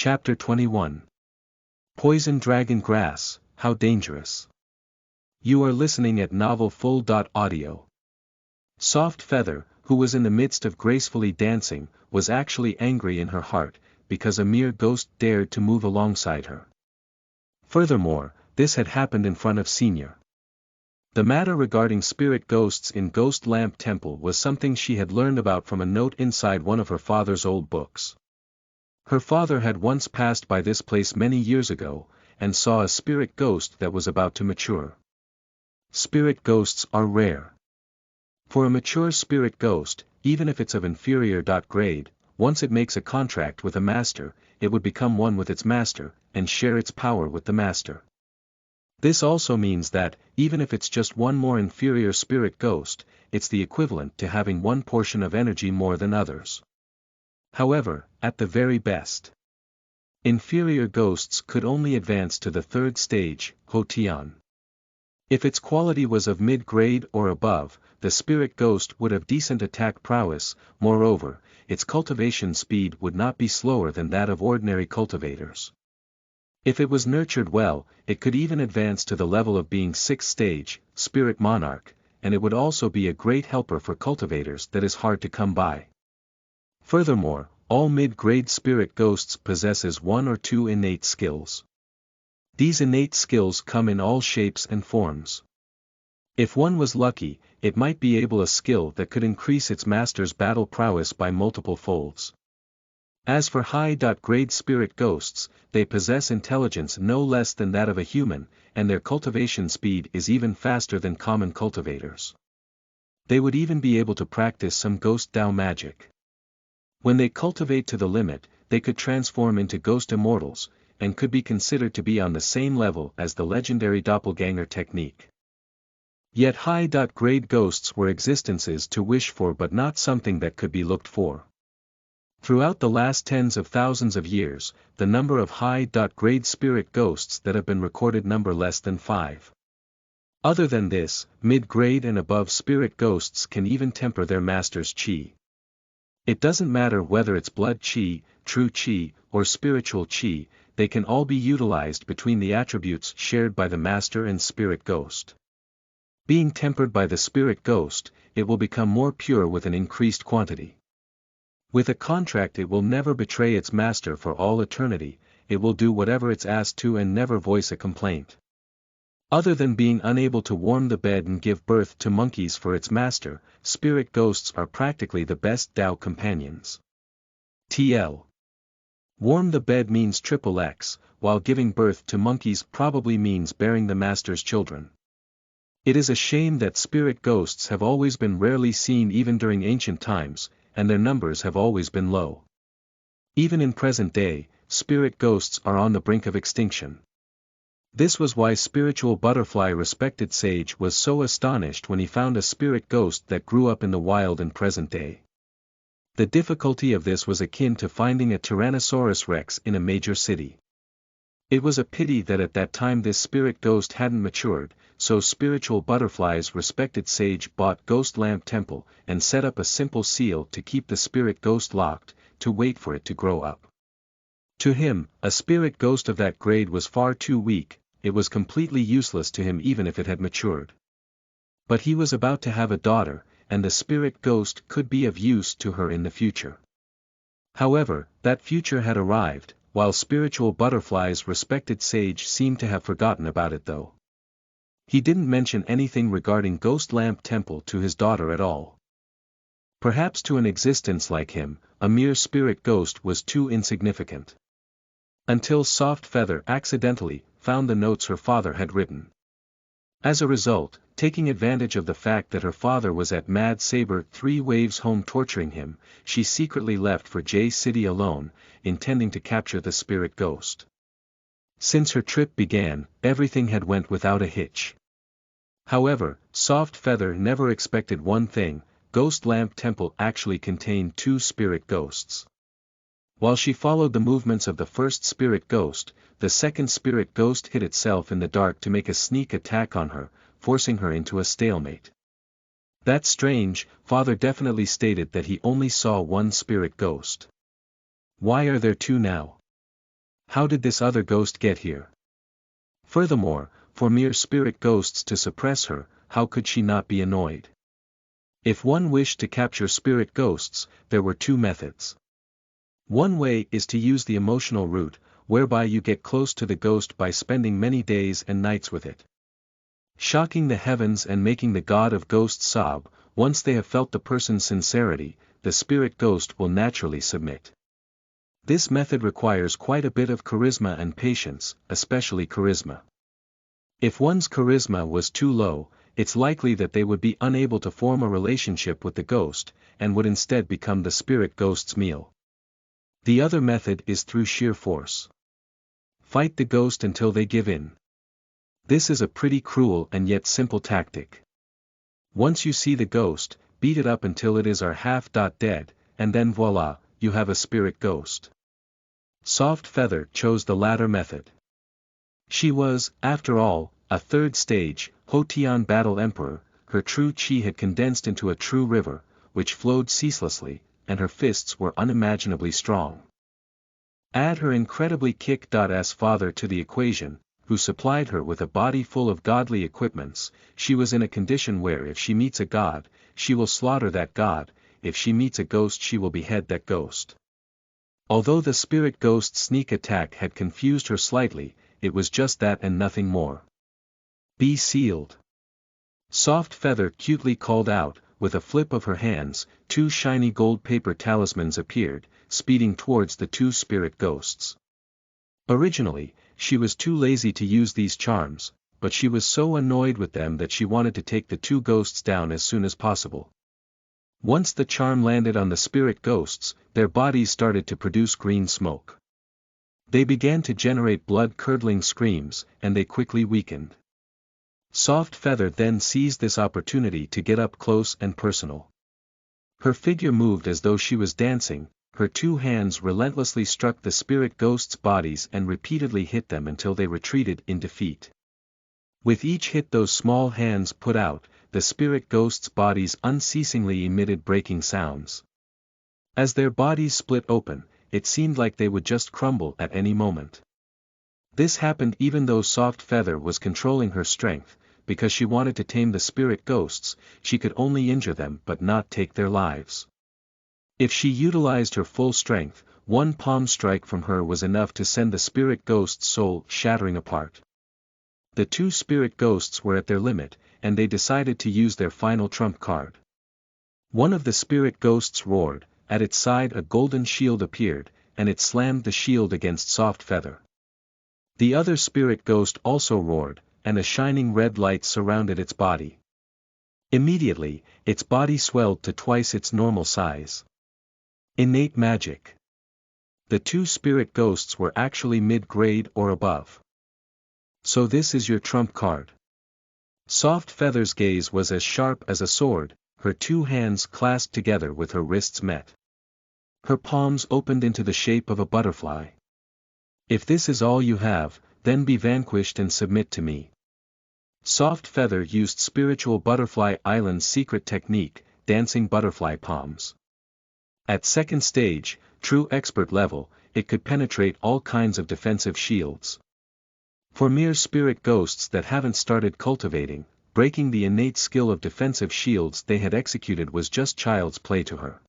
Chapter 21. Poison Dragon Grass, How Dangerous. You are listening at Novel Full. Audio. Soft Feather, who was in the midst of gracefully dancing, was actually angry in her heart, because a mere ghost dared to move alongside her. Furthermore, this had happened in front of Senior. The matter regarding spirit ghosts in Ghost Lamp Temple was something she had learned about from a note inside one of her father's old books. Her father had once passed by this place many years ago, and saw a spirit ghost that was about to mature. Spirit ghosts are rare. For a mature spirit ghost, even if it's of inferior grade, once it makes a contract with a master, it would become one with its master, and share its power with the master. This also means that, even if it's just one more inferior spirit ghost, it's the equivalent to having one portion of energy more than others. However, at the very best, inferior ghosts could only advance to the third stage, Hotian. If its quality was of mid-grade or above, the spirit ghost would have decent attack prowess. Moreover, its cultivation speed would not be slower than that of ordinary cultivators. If it was nurtured well, it could even advance to the level of being 6th stage, Spirit Monarch, and it would also be a great helper for cultivators that is hard to come by. Furthermore, all mid-grade spirit ghosts possesses one or two innate skills. These innate skills come in all shapes and forms. If one was lucky, it might be able a skill that could increase its master's battle prowess by multiple folds. As for high-grade spirit ghosts, they possess intelligence no less than that of a human, and their cultivation speed is even faster than common cultivators. They would even be able to practice some ghost Dao magic. When they cultivate to the limit, they could transform into ghost immortals, and could be considered to be on the same level as the legendary doppelganger technique. Yet high-grade ghosts were existences to wish for but not something that could be looked for. Throughout the last tens of thousands of years, the number of high-grade spirit ghosts that have been recorded number less than 5. Other than this, mid-grade and above spirit ghosts can even temper their master's chi. It doesn't matter whether it's blood chi, true chi, or spiritual chi, they can all be utilized between the attributes shared by the master and spirit ghost. Being tempered by the spirit ghost, it will become more pure with an increased quantity. With a contract it will never betray its master for all eternity, it will do whatever it's asked to and never voice a complaint. Other than being unable to warm the bed and give birth to monkeys for its master, spirit ghosts are practically the best Tao companions. TL. Warm the bed means XXX, while giving birth to monkeys probably means bearing the master's children. It is a shame that spirit ghosts have always been rarely seen even during ancient times, and their numbers have always been low. Even in present day, spirit ghosts are on the brink of extinction. This was why Spiritual Butterfly respected sage was so astonished when he found a spirit ghost that grew up in the wild in present day. The difficulty of this was akin to finding a Tyrannosaurus Rex in a major city. It was a pity that at that time this spirit ghost hadn't matured, so Spiritual Butterfly's respected sage bought Ghost Lamp Temple and set up a simple seal to keep the spirit ghost locked, to wait for it to grow up. To him, a spirit ghost of that grade was far too weak, it was completely useless to him even if it had matured. But he was about to have a daughter, and the spirit ghost could be of use to her in the future. However, that future had arrived, while Spiritual Butterfly's respected sage seemed to have forgotten about it though. He didn't mention anything regarding Ghost Lamp Temple to his daughter at all. Perhaps to an existence like him, a mere spirit ghost was too insignificant. Until Soft Feather accidentally found the notes her father had written. As a result, taking advantage of the fact that her father was at Mad Saber 3 Waves home torturing him, she secretly left for J City alone, intending to capture the spirit ghost. Since her trip began, everything had went without a hitch. However, Soft Feather never expected one thing: Ghost Lamp Temple actually contained 2 spirit ghosts. While she followed the movements of the first spirit ghost, the second spirit ghost hid itself in the dark to make a sneak attack on her, forcing her into a stalemate. That's strange, Father definitely stated that he only saw one spirit ghost. Why are there 2 now? How did this other ghost get here? Furthermore, for mere spirit ghosts to suppress her, how could she not be annoyed? If one wished to capture spirit ghosts, there were two methods. One way is to use the emotional route, whereby you get close to the ghost by spending many days and nights with it. Shocking the heavens and making the god of ghosts sob, once they have felt the person's sincerity, the spirit ghost will naturally submit. This method requires quite a bit of charisma and patience, especially charisma. If one's charisma was too low, it's likely that they would be unable to form a relationship with the ghost, and would instead become the spirit ghost's meal. The other method is through sheer force. Fight the ghost until they give in. This is a pretty cruel and yet simple tactic. Once you see the ghost, beat it up until it is half dead, and then voila, you have a spirit ghost. Soft Feather chose the latter method. She was, after all, a third stage, Hotian Battle Emperor. Her true chi had condensed into a true river, which flowed ceaselessly, and her fists were unimaginably strong. Add her incredibly kick-ass father to the equation, who supplied her with a body full of godly equipments. She was in a condition where if she meets a god, she will slaughter that god, if she meets a ghost she will behead that ghost. Although the spirit ghost's sneak attack had confused her slightly, it was just that and nothing more. Be sealed. Soft Feather cutely called out. With a flip of her hands, two shiny gold paper talismans appeared, speeding towards the two spirit ghosts. Originally, she was too lazy to use these charms, but she was so annoyed with them that she wanted to take the two ghosts down as soon as possible. Once the charm landed on the spirit ghosts, their bodies started to produce green smoke. They began to generate blood-curdling screams, and they quickly weakened. Soft Feather then seized this opportunity to get up close and personal. Her figure moved as though she was dancing, her two hands relentlessly struck the spirit ghosts' bodies and repeatedly hit them until they retreated in defeat. With each hit those small hands put out, the spirit ghosts' bodies unceasingly emitted breaking sounds. As their bodies split open, it seemed like they would just crumble at any moment. This happened even though Soft Feather was controlling her strength. Because she wanted to tame the spirit ghosts, she could only injure them but not take their lives. If she utilized her full strength, one palm strike from her was enough to send the spirit ghost's soul shattering apart. The two spirit ghosts were at their limit, and they decided to use their final trump card. One of the spirit ghosts roared, at its side a golden shield appeared, and it slammed the shield against Soft Feather. The other spirit ghost also roared, and a shining red light surrounded its body. Immediately, its body swelled to twice its normal size. Innate magic. The two spirit ghosts were actually mid-grade or above. So this is your trump card. Soft Feather's gaze was as sharp as a sword, her two hands clasped together with her wrists met. Her palms opened into the shape of a butterfly. If this is all you have, then be vanquished and submit to me. Soft Feather used Spiritual Butterfly Island's secret technique, dancing butterfly palms. At second stage, true expert level, it could penetrate all kinds of defensive shields. For mere spirit ghosts that haven't started cultivating, breaking the innate skill of defensive shields they had executed was just child's play to her.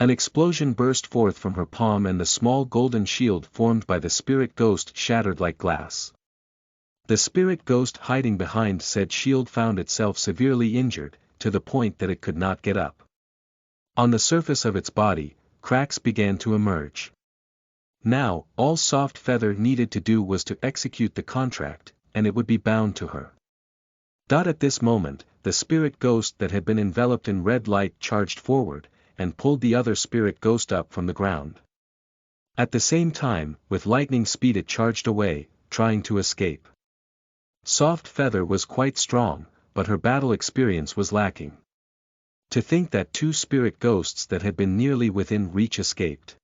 An explosion burst forth from her palm and the small golden shield formed by the spirit ghost shattered like glass. The spirit ghost hiding behind said shield found itself severely injured, to the point that it could not get up. On the surface of its body, cracks began to emerge. Now, all Soft Feather needed to do was to execute the contract, and it would be bound to her. At this moment, the spirit ghost that had been enveloped in red light charged forward, and pulled the other spirit ghost up from the ground. At the same time, with lightning speed it charged away, trying to escape. Soft Feather was quite strong, but her battle experience was lacking. To think that two spirit ghosts that had been nearly within reach escaped.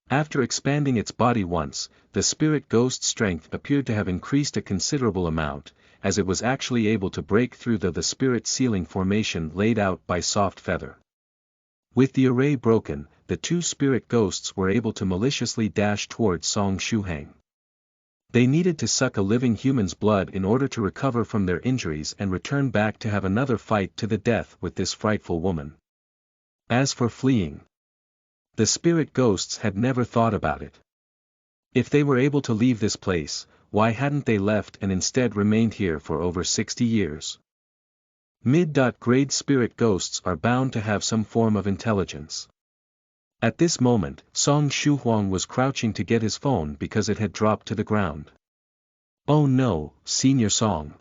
After expanding its body once, the spirit ghost's strength appeared to have increased a considerable amount, as it was actually able to break through the spirit ceiling formation laid out by Soft Feather. With the array broken, the two spirit ghosts were able to maliciously dash towards Song Shuhang. They needed to suck a living human's blood in order to recover from their injuries and return back to have another fight to the death with this frightful woman. As for fleeing, the spirit ghosts had never thought about it. If they were able to leave this place, why hadn't they left and instead remained here for over 60 years? Mid-grade spirit ghosts are bound to have some form of intelligence. At this moment, Song Shuhuang was crouching to get his phone because it had dropped to the ground. Oh no, Senior Song.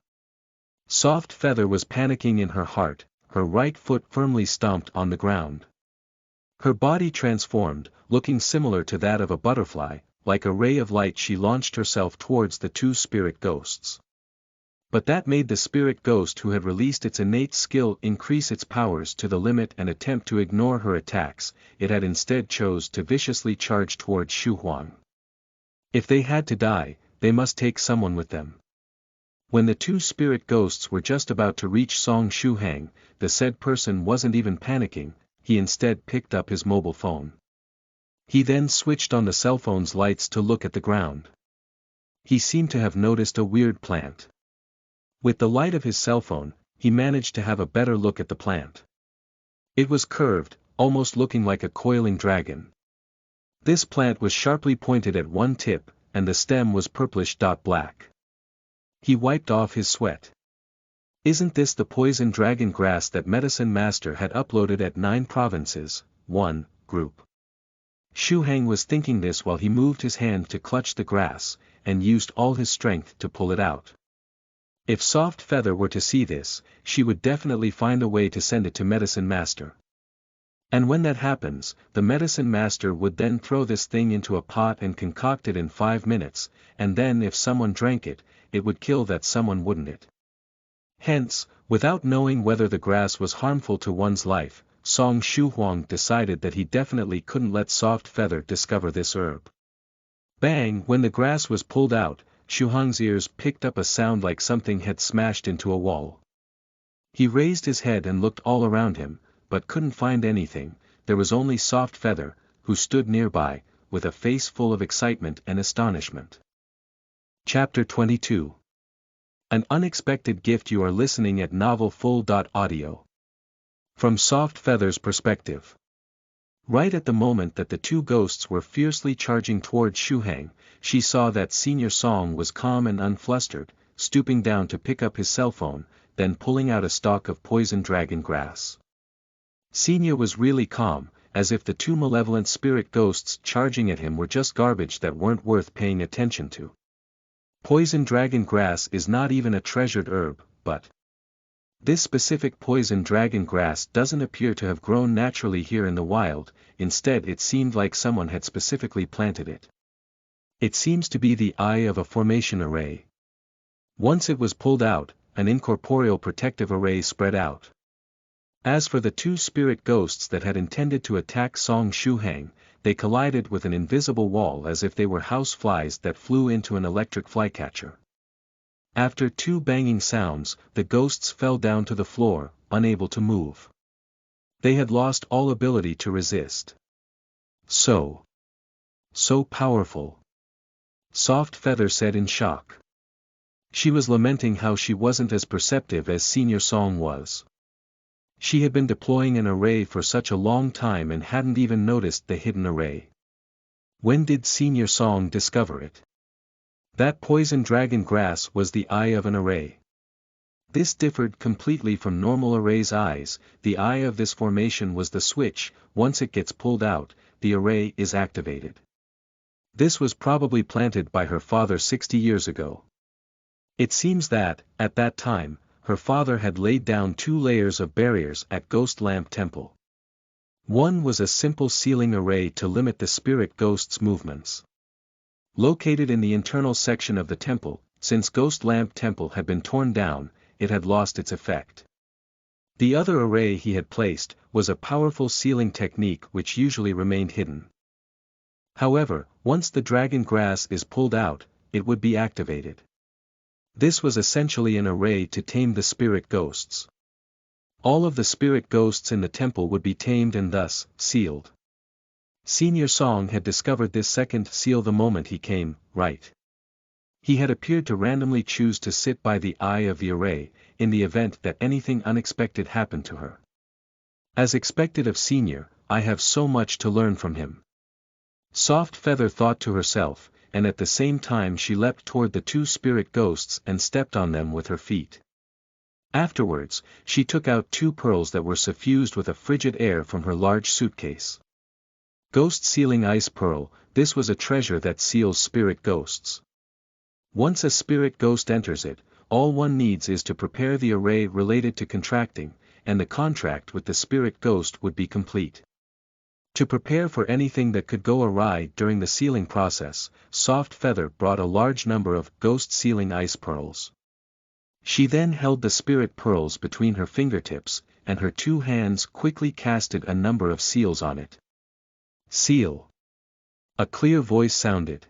Soft Feather was panicking in her heart, her right foot firmly stomped on the ground. Her body transformed, looking similar to that of a butterfly. Like a ray of light she launched herself towards the two spirit ghosts. But that made the spirit ghost who had released its innate skill increase its powers to the limit and attempt to ignore her attacks. It had instead chose to viciously charge towards Shu Huang. If they had to die, they must take someone with them. When the two spirit ghosts were just about to reach Song Shuhang, the said person wasn't even panicking, he instead picked up his mobile phone. He then switched on the cell phone's lights to look at the ground. He seemed to have noticed a weird plant. With the light of his cell phone, he managed to have a better look at the plant. It was curved, almost looking like a coiling dragon. This plant was sharply pointed at one tip, and the stem was purplish-black. He wiped off his sweat. Isn't this the poison dragon grass that Medicine Master had uploaded at 9 provinces, 1, group? Shu Hang was thinking this while he moved his hand to clutch the grass, and used all his strength to pull it out. If Soft Feather were to see this, she would definitely find a way to send it to Medicine Master. And when that happens, the Medicine Master would then throw this thing into a pot and concoct it in 5 minutes, and then if someone drank it, it would kill that someone, wouldn't it? Hence, without knowing whether the grass was harmful to one's life, Song Shuhuang decided that he definitely couldn't let Soft Feather discover this herb. Bang! When the grass was pulled out, Shuhang's ears picked up a sound like something had smashed into a wall. He raised his head and looked all around him, but couldn't find anything. There was only Soft Feather, who stood nearby, with a face full of excitement and astonishment. Chapter 22. An unexpected gift. You are listening at novelfull.audio. From Soft Feather's perspective. Right at the moment that the two ghosts were fiercely charging towards Shuhang, she saw that Senior Song was calm and unflustered, stooping down to pick up his cell phone, then pulling out a stalk of poison dragon grass. Senior was really calm, as if the two malevolent spirit ghosts charging at him were just garbage that weren't worth paying attention to. Poison dragon grass is not even a treasured herb, but this specific poison dragon grass doesn't appear to have grown naturally here in the wild. Instead it seemed like someone had specifically planted it. It seems to be the eye of a formation array. Once it was pulled out, an incorporeal protective array spread out. As for the two spirit ghosts that had intended to attack Song Shuhang, they collided with an invisible wall as if they were house flies that flew into an electric flycatcher. After 2 banging sounds, the ghosts fell down to the floor, unable to move. They had lost all ability to resist. So powerful. Soft Feather said in shock. She was lamenting how she wasn't as perceptive as Senior Song was. She had been deploying an array for such a long time and hadn't even noticed the hidden array. When did Senior Song discover it? That poison dragon grass was the eye of an array. This differed completely from normal array's eyes. The eye of this formation was the switch. Once it gets pulled out, the array is activated. This was probably planted by her father 60 years ago. It seems that, at that time, her father had laid down 2 layers of barriers at Ghost Lamp Temple. One was a simple sealing array to limit the spirit ghost's movements. Located in the internal section of the temple, since Ghost Lamp Temple had been torn down, it had lost its effect. The other array he had placed was a powerful sealing technique which usually remained hidden. However, once the dragon grass is pulled out, it would be activated. This was essentially an array to tame the spirit ghosts. All of the spirit ghosts in the temple would be tamed and thus, sealed. Senior Song had discovered this second seal the moment he came, right. He had appeared to randomly choose to sit by the eye of the array, in the event that anything unexpected happened to her. As expected of Senior, I have so much to learn from him. Soft Feather thought to herself, and at the same time she leapt toward the two spirit ghosts and stepped on them with her feet. Afterwards, she took out two pearls that were suffused with a frigid air from her large suitcase. Ghost Sealing Ice Pearl, this was a treasure that seals spirit ghosts. Once a spirit ghost enters it, all one needs is to prepare the array related to contracting, and the contract with the spirit ghost would be complete. To prepare for anything that could go awry during the sealing process, Soft Feather brought a large number of Ghost Sealing Ice Pearls. She then held the spirit pearls between her fingertips, and her two hands quickly casted a number of seals on it. Seal. A clear voice sounded.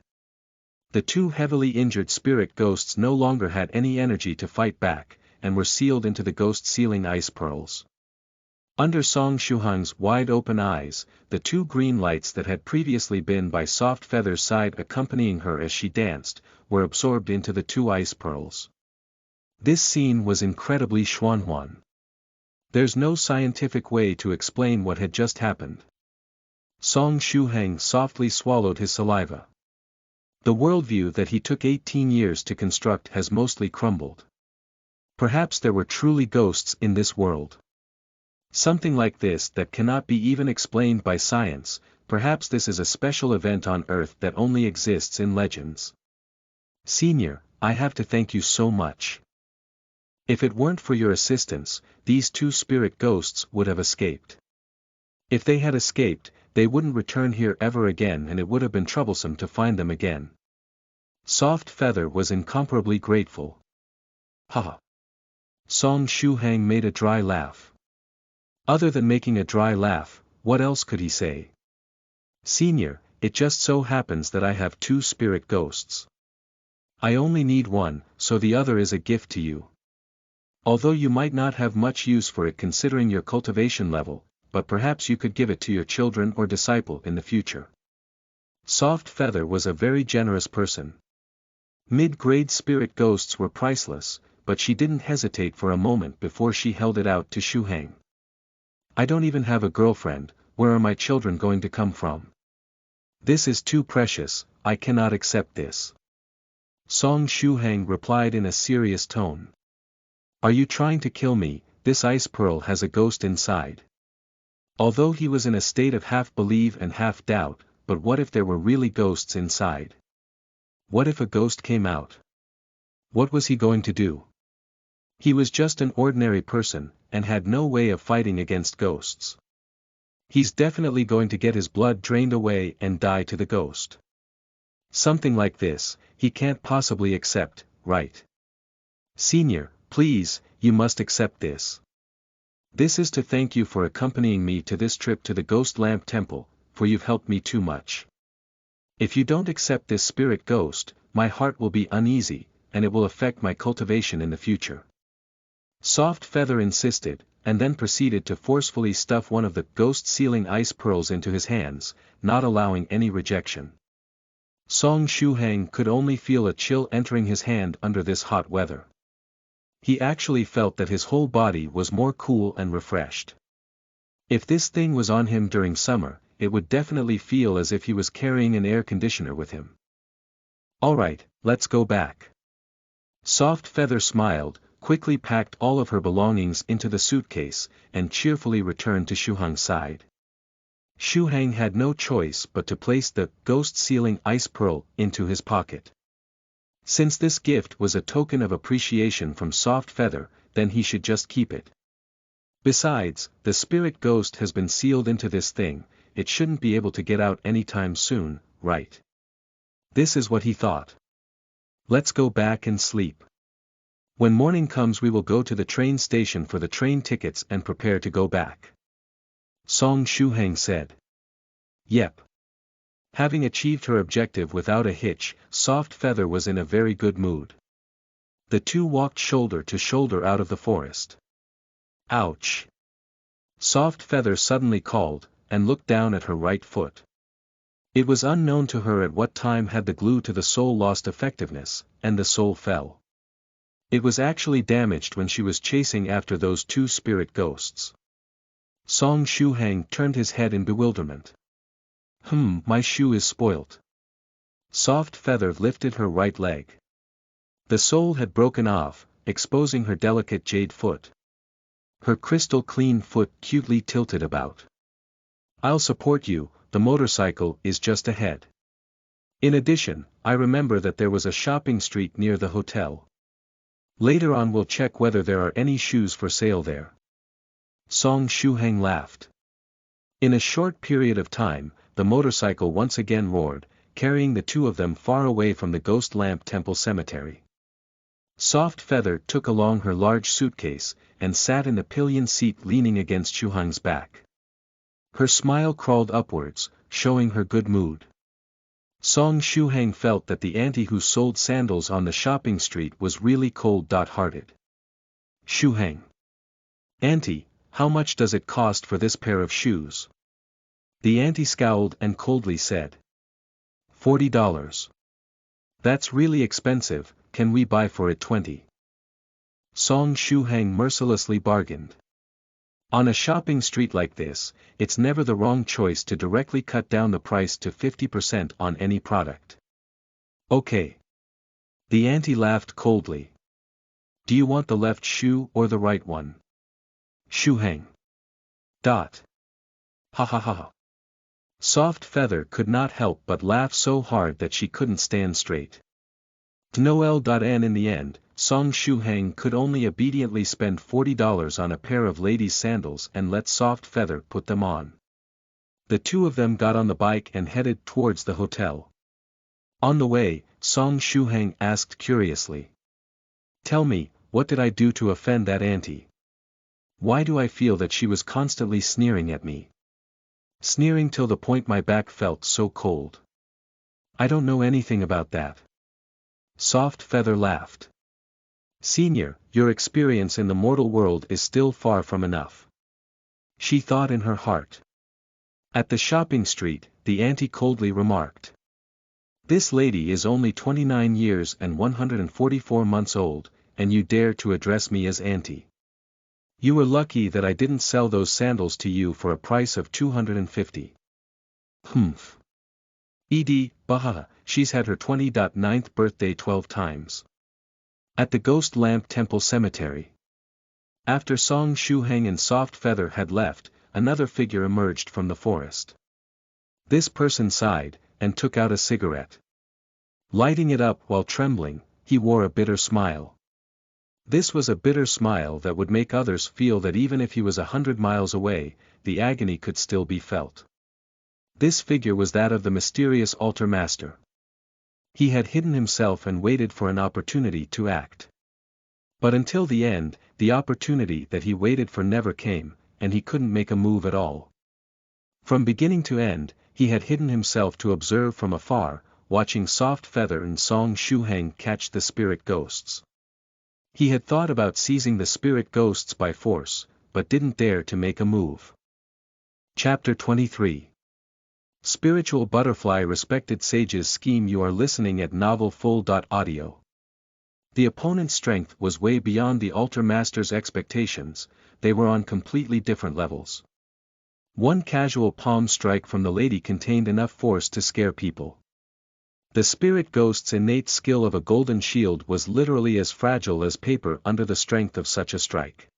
The two heavily injured spirit ghosts no longer had any energy to fight back, and were sealed into the Ghost Sealing Ice Pearls. Under Song Shuhang's wide-open eyes, the two green lights that had previously been by Soft Feather's side accompanying her as she danced, were absorbed into the two ice pearls. This scene was incredibly Xuanhuan. There's no scientific way to explain what had just happened. Song Shuhang softly swallowed his saliva. The worldview that he took 18 years to construct has mostly crumbled. Perhaps there were truly ghosts in this world. Something like this that cannot be even explained by science, perhaps this is a special event on Earth that only exists in legends. Senior, I have to thank you so much. If it weren't for your assistance, these two spirit ghosts would have escaped. If they had escaped, they wouldn't return here ever again and it would have been troublesome to find them again. Soft Feather was incomparably grateful. Haha. Song Shuhang made a dry laugh. Other than making a dry laugh, what else could he say? Senior, it just so happens that I have two spirit ghosts. I only need one, so the other is a gift to you. Although you might not have much use for it considering your cultivation level, but perhaps you could give it to your children or disciple in the future. Soft Feather was a very generous person. Mid-grade spirit ghosts were priceless, but she didn't hesitate for a moment before she held it out to Shuhang. I don't even have a girlfriend, where are my children going to come from? This is too precious, I cannot accept this. Song Shuhang replied in a serious tone. Are you trying to kill me? This ice pearl has a ghost inside. Although he was in a state of half-belief and half-doubt, but what if there were really ghosts inside? What if a ghost came out? What was he going to do? He was just an ordinary person, and had no way of fighting against ghosts. He's definitely going to get his blood drained away and die to the ghost. Something like this, he can't possibly accept, right? Senior, please, you must accept this. This is to thank you for accompanying me to this trip to the Ghost Lamp Temple, for you've helped me too much. If you don't accept this spirit ghost, my heart will be uneasy, and it will affect my cultivation in the future. Soft Feather insisted, and then proceeded to forcefully stuff one of the Ghost Sealing Ice Pearls into his hands, not allowing any rejection. Song Shuhang could only feel a chill entering his hand under this hot weather. He actually felt that his whole body was more cool and refreshed. If this thing was on him during summer, it would definitely feel as if he was carrying an air conditioner with him. Alright, let's go back. Soft Feather smiled, quickly packed all of her belongings into the suitcase, and cheerfully returned to Shuhang's side. Shuhang had no choice but to place the Ghost Sealing Ice Pearl into his pocket. Since this gift was a token of appreciation from Soft Feather, then he should just keep it. Besides, the spirit ghost has been sealed into this thing, it shouldn't be able to get out anytime soon, right? This is what he thought. Let's go back and sleep. When morning comes we will go to the train station for the train tickets and prepare to go back. Song Shuhang said. Yep. Having achieved her objective without a hitch, Soft Feather was in a very good mood. The two walked shoulder to shoulder out of the forest. Ouch! Soft Feather suddenly called, and looked down at her right foot. It was unknown to her at what time had the glue to the soul lost effectiveness, and the soul fell. It was actually damaged when she was chasing after those two spirit ghosts. Song Shuhang turned his head in bewilderment. My shoe is spoilt. Soft Feather lifted her right leg. The sole had broken off, exposing her delicate jade foot. Her crystal clean foot cutely tilted about. I'll support you, the motorcycle is just ahead. In addition, I remember that there was a shopping street near the hotel. Later on we'll check whether there are any shoes for sale there. Song Shuhang laughed. In a short period of time, the motorcycle once again roared, carrying the two of them far away from the Ghost Lamp Temple Cemetery. Soft Feather took along her large suitcase, and sat in the pillion seat leaning against Shuhang's back. Her smile crawled upwards, showing her good mood. Song Shuhang felt that the auntie who sold sandals on the shopping street was really cold-hearted. Shuhang. Auntie, how much does it cost for this pair of shoes? The auntie scowled and coldly said. $40. That's really expensive, can we buy for it 20? Song Shuhang mercilessly bargained. On a shopping street like this, it's never the wrong choice to directly cut down the price to 50% on any product. Okay. The auntie laughed coldly. Do you want the left shoe or the right one? Shuhang. Ha ha ha ha. Soft Feather could not help but laugh so hard that she couldn't stand straight. Noel.n In the end, Song Shuhang could only obediently spend $40 on a pair of ladies' sandals and let Soft Feather put them on. The two of them got on the bike and headed towards the hotel. On the way, Song Shuhang asked curiously. Tell me, what did I do to offend that auntie? Why do I feel that she was constantly sneering at me? Sneering till the point my back felt so cold. I don't know anything about that. Soft Feather laughed. Senior, your experience in the mortal world is still far from enough. She thought in her heart. At the shopping street, the auntie coldly remarked. This lady is only 29 years and 144 months old, and you dare to address me as auntie. You were lucky that I didn't sell those sandals to you for a price of $250. Baha, she's had her 29th birthday 12 times. At the Ghost Lamp Temple Cemetery. After Song Shuhang and Soft Feather had left, another figure emerged from the forest. This person sighed, and took out a cigarette. Lighting it up while trembling, he wore a bitter smile. This was a bitter smile that would make others feel that even if he was 100 miles away, the agony could still be felt. This figure was that of the mysterious altar master. He had hidden himself and waited for an opportunity to act. But until the end, the opportunity that he waited for never came, and he couldn't make a move at all. From beginning to end, he had hidden himself to observe from afar, watching Soft Feather and Song Shuhang catch the spirit ghosts. He had thought about seizing the spirit ghosts by force, but didn't dare to make a move. Chapter 23. Spiritual Butterfly. Respected sages scheme. You are listening at novelfull.audio. The opponent's strength was way beyond the altar master's expectations, they were on completely different levels. One casual palm strike from the lady contained enough force to scare people. The spirit ghost's innate skill of a golden shield was literally as fragile as paper under the strength of such a strike.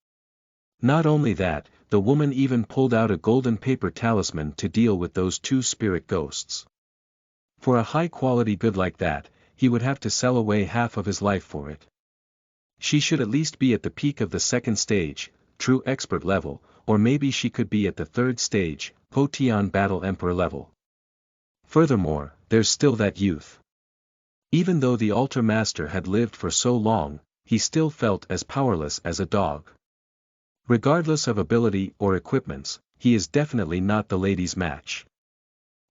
Not only that, the woman even pulled out a golden paper talisman to deal with those two spirit ghosts. For a high-quality good like that, he would have to sell away half of his life for it. She should at least be at the peak of the second stage, true expert level, or maybe she could be at the third stage, Potion Battle Emperor level. Furthermore, there's still that youth. Even though the altar master had lived for so long, he still felt as powerless as a dog. Regardless of ability or equipments, he is definitely not the lady's match.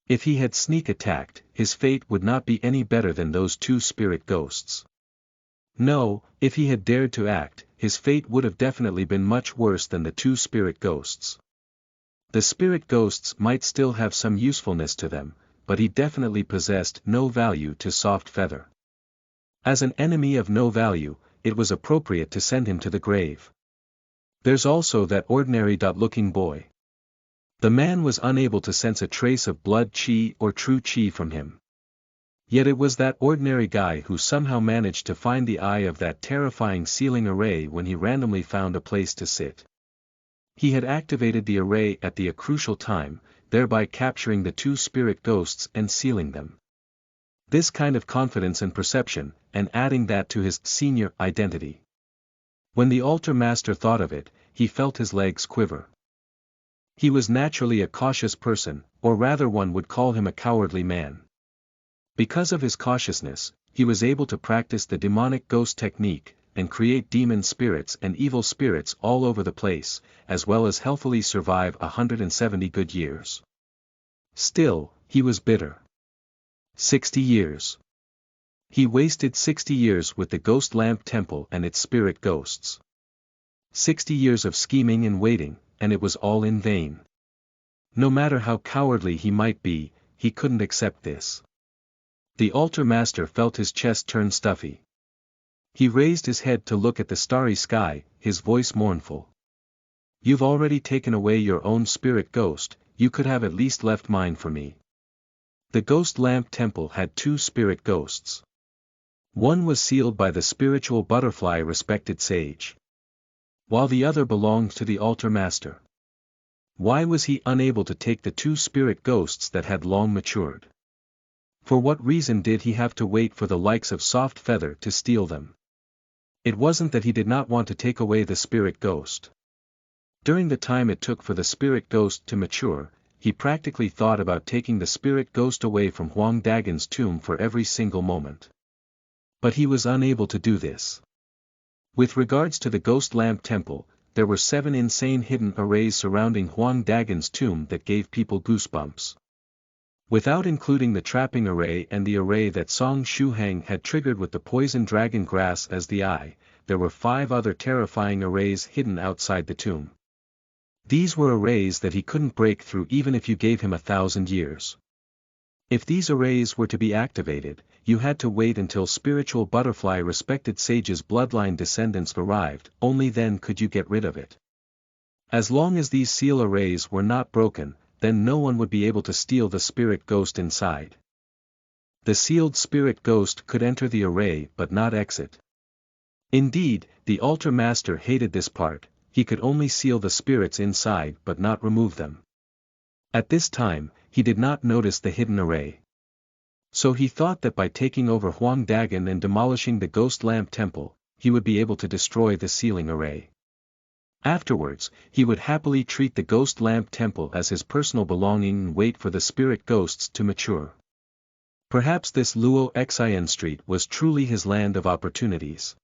If he had sneak attacked, his fate would not be any better than those two spirit ghosts. No, if he had dared to act, his fate would have definitely been much worse than the two spirit ghosts. The spirit ghosts might still have some usefulness to them, but he definitely possessed no value to Soft Feather. As an enemy of no value, it was appropriate to send him to the grave. There's also that ordinary-looking boy. The man was unable to sense a trace of blood chi or true chi from him. Yet it was that ordinary guy who somehow managed to find the eye of that terrifying sealing array when he randomly found a place to sit. He had activated the array at the crucial time, thereby capturing the two spirit ghosts and sealing them. This kind of confidence and perception, and adding that to his senior identity. When the altar master thought of it, he felt his legs quiver. He was naturally a cautious person, or rather one would call him a cowardly man. Because of his cautiousness, he was able to practice the demonic ghost technique, and create demon spirits and evil spirits all over the place, as well as healthily survive 170 good years. Still, he was bitter. 60 years. He wasted 60 years with the Ghost Lamp Temple and its spirit ghosts. 60 years of scheming and waiting, and it was all in vain. No matter how cowardly he might be, he couldn't accept this. The altar master felt his chest turn stuffy. He raised his head to look at the starry sky, his voice mournful. You've already taken away your own spirit ghost, you could have at least left mine for me. The Ghost Lamp Temple had two spirit ghosts. One was sealed by the spiritual butterfly respected sage, while the other belonged to the altar master. Why was he unable to take the two spirit ghosts that had long matured? For what reason did he have to wait for the likes of Soft Feather to steal them? It wasn't that he did not want to take away the spirit ghost. During the time it took for the spirit ghost to mature, he practically thought about taking the spirit ghost away from Huang Dagon's tomb for every single moment. But he was unable to do this. With regards to the Ghost Lamp Temple, there were 7 insane hidden arrays surrounding Huang Dagon's tomb that gave people goosebumps. Without including the trapping array and the array that Song Shuhang had triggered with the poison dragon grass as the eye, there were 5 other terrifying arrays hidden outside the tomb. These were arrays that he couldn't break through even if you gave him 1,000 years. If these arrays were to be activated, you had to wait until spiritual butterfly respected sage's bloodline descendants arrived, only then could you get rid of it. As long as these seal arrays were not broken, then no one would be able to steal the spirit ghost inside. The sealed spirit ghost could enter the array but not exit. Indeed, the altar master hated this part, he could only seal the spirits inside but not remove them. At this time, he did not notice the hidden array. So he thought that by taking over Huang Dagon and demolishing the Ghost Lamp Temple, he would be able to destroy the sealing array. Afterwards, he would happily treat the Ghost Lamp Temple as his personal belonging and wait for the spirit ghosts to mature. Perhaps this Luo Xin Street was truly his land of opportunities.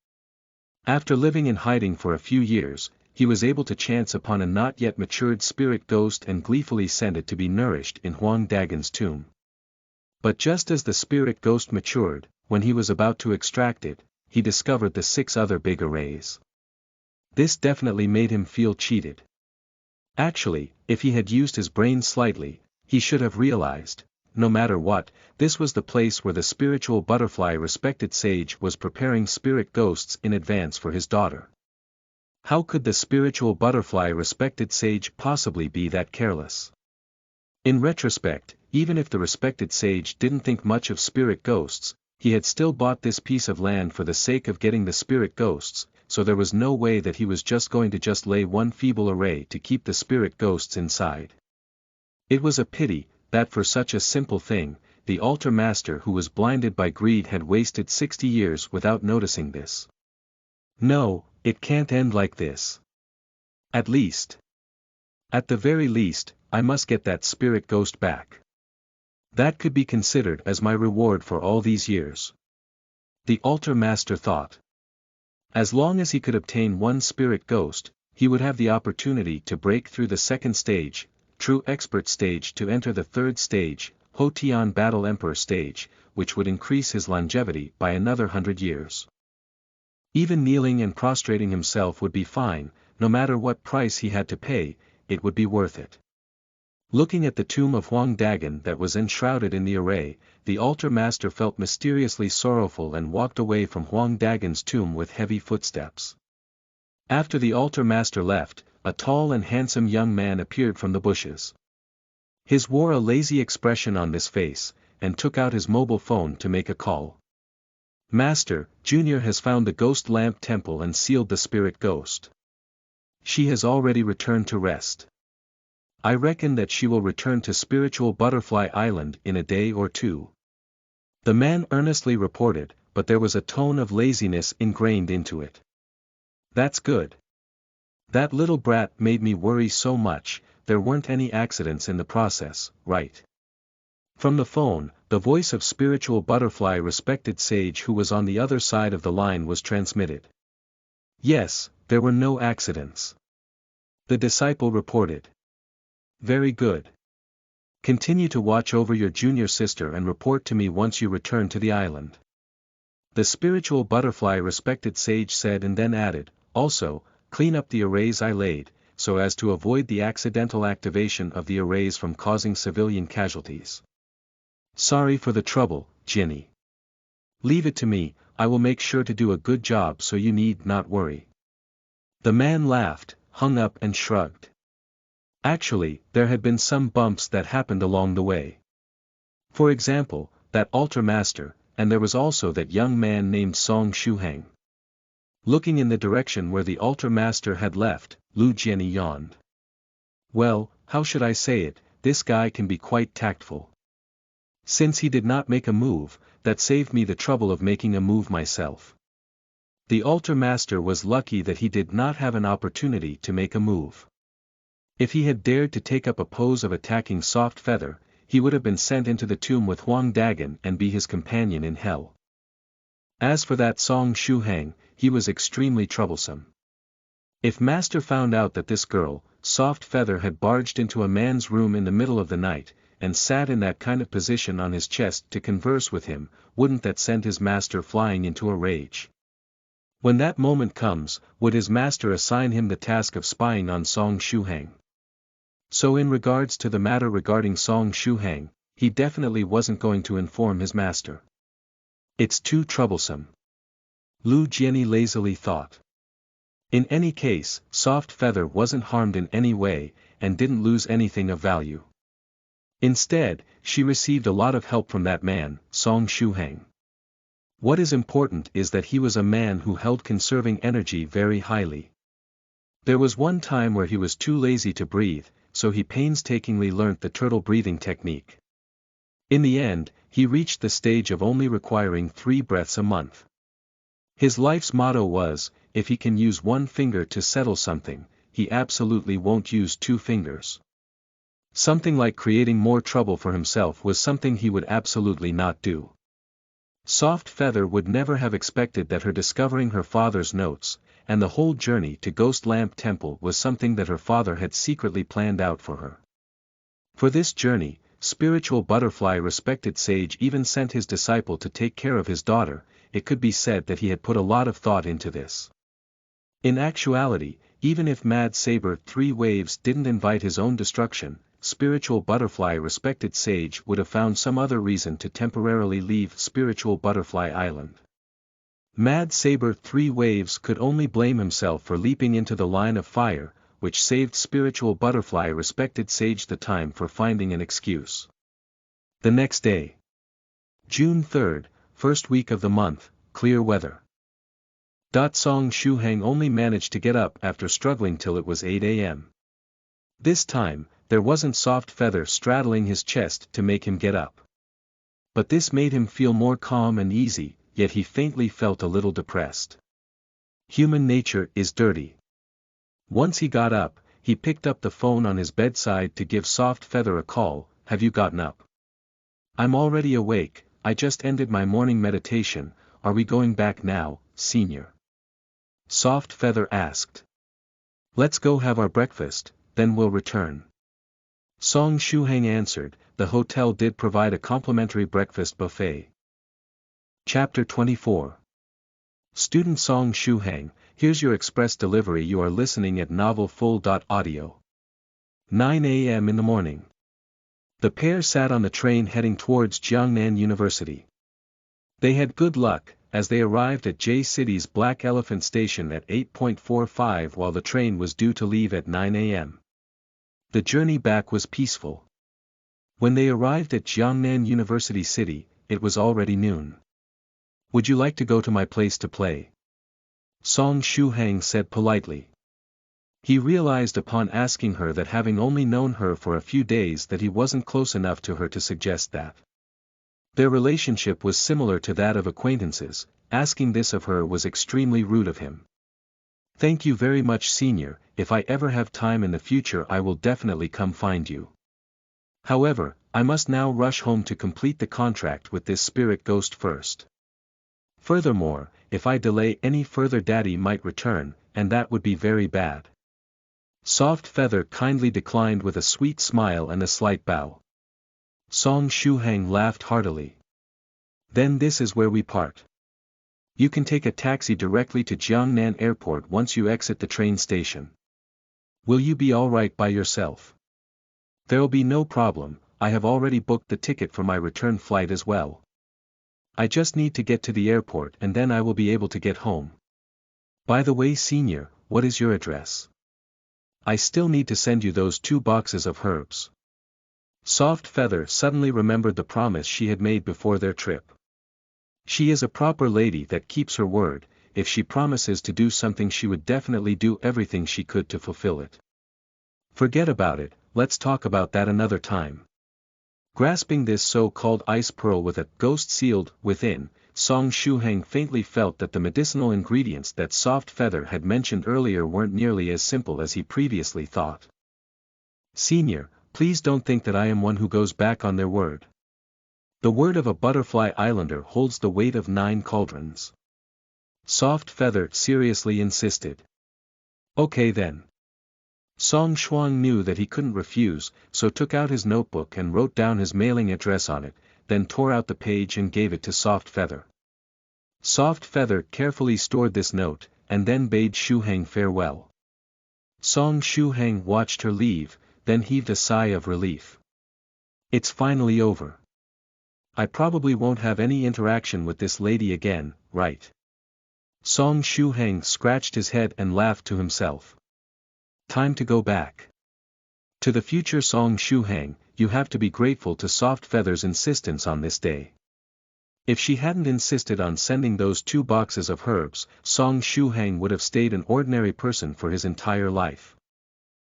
After living in hiding for a few years, he was able to chance upon a not yet matured spirit ghost and gleefully sent it to be nourished in Huang Dagon's tomb. But just as the spirit ghost matured, when he was about to extract it, he discovered the 6 other big arrays. This definitely made him feel cheated. Actually, if he had used his brain slightly, he should have realized, no matter what, this was the place where the spiritual butterfly respected sage was preparing spirit ghosts in advance for his daughter. How could the spiritual butterfly respected sage possibly be that careless? In retrospect, even if the respected sage didn't think much of spirit ghosts, he had still bought this piece of land for the sake of getting the spirit ghosts, so there was no way that he was just going to lay one feeble array to keep the spirit ghosts inside. It was a pity, that for such a simple thing, the altar master who was blinded by greed had wasted 60 years without noticing this. No, it can't end like this. At the very least, I must get that spirit ghost back. That could be considered as my reward for all these years. The altar master thought. As long as he could obtain one spirit ghost, he would have the opportunity to break through the 2nd stage, true expert stage, to enter the 3rd stage, Ho Tian Battle Emperor stage, which would increase his longevity by another 100 years. Even kneeling and prostrating himself would be fine, no matter what price he had to pay, it would be worth it. Looking at the tomb of Huang Dagan that was enshrouded in the array, the altar master felt mysteriously sorrowful and walked away from Huang Dagan's tomb with heavy footsteps. After the altar master left, a tall and handsome young man appeared from the bushes. His wore a lazy expression on his face, and took out his mobile phone to make a call. Master, Junior has found the ghost lamp temple and sealed the spirit ghost. She has already returned to rest. I reckon that she will return to Spiritual Butterfly Island in a day or two. The man earnestly reported, but there was a tone of laziness ingrained into it. That's good. That little brat made me worry so much. There weren't any accidents in the process, right? From the phone, the voice of Spiritual Butterfly Respected Sage who was on the other side of the line was transmitted. Yes, there were no accidents. The disciple reported. Very good. Continue to watch over your junior sister and report to me once you return to the island. The Spiritual Butterfly Respected Sage said and then added, also, clean up the arrays I laid, so as to avoid the accidental activation of the arrays from causing civilian casualties. Sorry for the trouble, Ginny. Leave it to me, I will make sure to do a good job so you need not worry. The man laughed, hung up and shrugged. Actually, there had been some bumps that happened along the way. For example, that altar master, and there was also that young man named Song Shuhang. Looking in the direction where the altar master had left, Lu Jianyi yawned. Well, how should I say it, this guy can be quite tactful. Since he did not make a move, that saved me the trouble of making a move myself. The altar master was lucky that he did not have an opportunity to make a move. If he had dared to take up a pose of attacking Soft Feather, he would have been sent into the tomb with Huang Dagan and be his companion in hell. As for that Song Shuhang, he was extremely troublesome. If Master found out that this girl, Soft Feather, had barged into a man's room in the middle of the night, and sat in that kind of position on his chest to converse with him, wouldn't that send his master flying into a rage? When that moment comes, would his master assign him the task of spying on Song Shuhang? So in regards to the matter regarding Song Shuhang, he definitely wasn't going to inform his master. It's too troublesome. Lu Jianyi lazily thought. In any case, Soft Feather wasn't harmed in any way, and didn't lose anything of value. Instead, she received a lot of help from that man, Song Shuhang. What is important is that he was a man who held conserving energy very highly. There was one time where he was too lazy to breathe, so he painstakingly learnt the turtle breathing technique. In the end, he reached the stage of only requiring 3 breaths a month. His life's motto was, if he can use one finger to settle something, he absolutely won't use 2 fingers. Something like creating more trouble for himself was something he would absolutely not do. Soft Feather would never have expected that her discovering her father's notes, and the whole journey to Ghost Lamp Temple was something that her father had secretly planned out for her. For this journey, Spiritual Butterfly Respected Sage even sent his disciple to take care of his daughter. It could be said that he had put a lot of thought into this. In actuality, even if Mad Saber 3 Waves didn't invite his own destruction, Spiritual Butterfly Respected Sage would have found some other reason to temporarily leave Spiritual Butterfly Island. Mad Saber 3 Waves could only blame himself for leaping into the line of fire, which saved Spiritual Butterfly Respected Sage the time for finding an excuse. The next day. June 3rd, first week of the month, clear weather. Song Shuhang only managed to get up after struggling till it was 8 a.m. This time, there wasn't Soft Feather straddling his chest to make him get up. But this made him feel more calm and easy, yet he faintly felt a little depressed. Human nature is dirty. Once he got up, he picked up the phone on his bedside to give Soft Feather a call. Have you gotten up? I'm already awake, I just ended my morning meditation. Are we going back now, Senior? Soft Feather asked. Let's go have our breakfast, then we'll return. Song Shuhang answered. The hotel did provide a complimentary breakfast buffet. Chapter 24. Student Song Shuhang, here's your express delivery. You are listening at novelfull.audio. 9 a.m. in the morning. The pair sat on the train heading towards Jiangnan University. They had good luck, as they arrived at J-City's Black Elephant Station at 8:45 while the train was due to leave at 9 a.m. The journey back was peaceful. When they arrived at Jiangnan University City, it was already noon. "Would you like to go to my place to play?" Song Shuhang said politely. He realized upon asking her that having only known her for a few days that he wasn't close enough to her to suggest that. Their relationship was similar to that of acquaintances. Asking this of her was extremely rude of him. "Thank you very much, senior, if I ever have time in the future I will definitely come find you. However, I must now rush home to complete the contract with this spirit ghost first. Furthermore, if I delay any further daddy might return, and that would be very bad." Soft Feather kindly declined with a sweet smile and a slight bow. Song Shuhang laughed heartily. "Then this is where we part. You can take a taxi directly to Jiangnan Airport once you exit the train station. Will you be alright by yourself?" "There'll be no problem, I have already booked the ticket for my return flight as well. I just need to get to the airport and then I will be able to get home. By the way, senior, what is your address? I still need to send you those 2 boxes of herbs." Soft Feather suddenly remembered the promise she had made before their trip. She is a proper lady that keeps her word. If she promises to do something she would definitely do everything she could to fulfill it. "Forget about it, let's talk about that another time." Grasping this so-called ice pearl with a ghost sealed within, Song Shuhang faintly felt that the medicinal ingredients that Soft Feather had mentioned earlier weren't nearly as simple as he previously thought. "Senior, please don't think that I am one who goes back on their word. The word of a butterfly islander holds the weight of 9 cauldrons." Soft Feather seriously insisted. "Okay then." Song Shuang knew that he couldn't refuse, so took out his notebook and wrote down his mailing address on it, then tore out the page and gave it to Soft Feather. Soft Feather carefully stored this note, and then bade Shuhang farewell. Song Shuhang watched her leave, then heaved a sigh of relief. "It's finally over. I probably won't have any interaction with this lady again, right?" Song Shuhang scratched his head and laughed to himself. Time to go back. To the future Song Shuhang, you have to be grateful to Soft Feather's insistence on this day. If she hadn't insisted on sending those 2 boxes of herbs, Song Shuhang would have stayed an ordinary person for his entire life.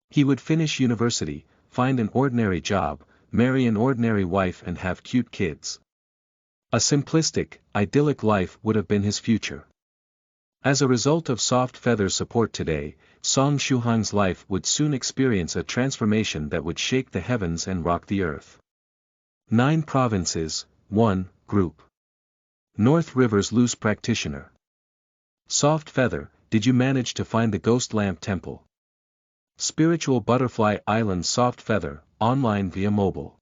He would finish university, find an ordinary job, marry an ordinary wife and have cute kids. A simplistic, idyllic life would have been his future. As a result of Soft Feather's support today, Song Shuhang's life would soon experience a transformation that would shake the heavens and rock the earth. 9 provinces, 1 group. North River's loose practitioner. Soft Feather, did you manage to find the Ghost Lamp Temple? Spiritual Butterfly Island. Soft Feather, online via mobile.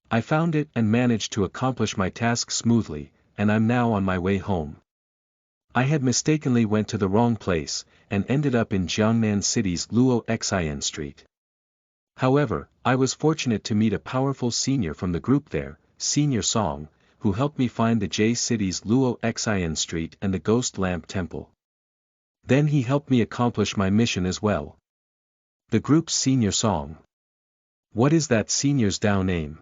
I found it and managed to accomplish my task smoothly, and I'm now on my way home. I had mistakenly went to the wrong place, and ended up in Jiangnan City's Luo Xin Street. However, I was fortunate to meet a powerful senior from the group there, Senior Song, who helped me find the J City's Luo Xin Street and the Ghost Lamp Temple. Then he helped me accomplish my mission as well. The group's Senior Song. What is that senior's Dao name?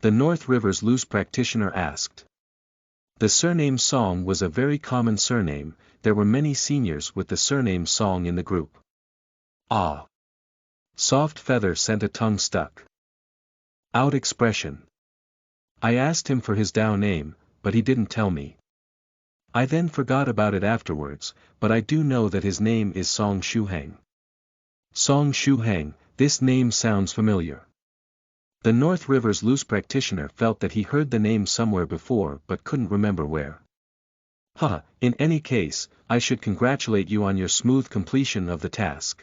The North River's loose practitioner asked. The surname Song was a very common surname. There were many seniors with the surname Song in the group. Ah! Soft Feather sent a tongue-stuck out expression. I asked him for his Dao name, but he didn't tell me. I then forgot about it afterwards, but I do know that his name is Song Shuhang. Song Shuhang, this name sounds familiar. The North River's loose practitioner felt that he heard the name somewhere before but couldn't remember where. In any case, I should congratulate you on your smooth completion of the task.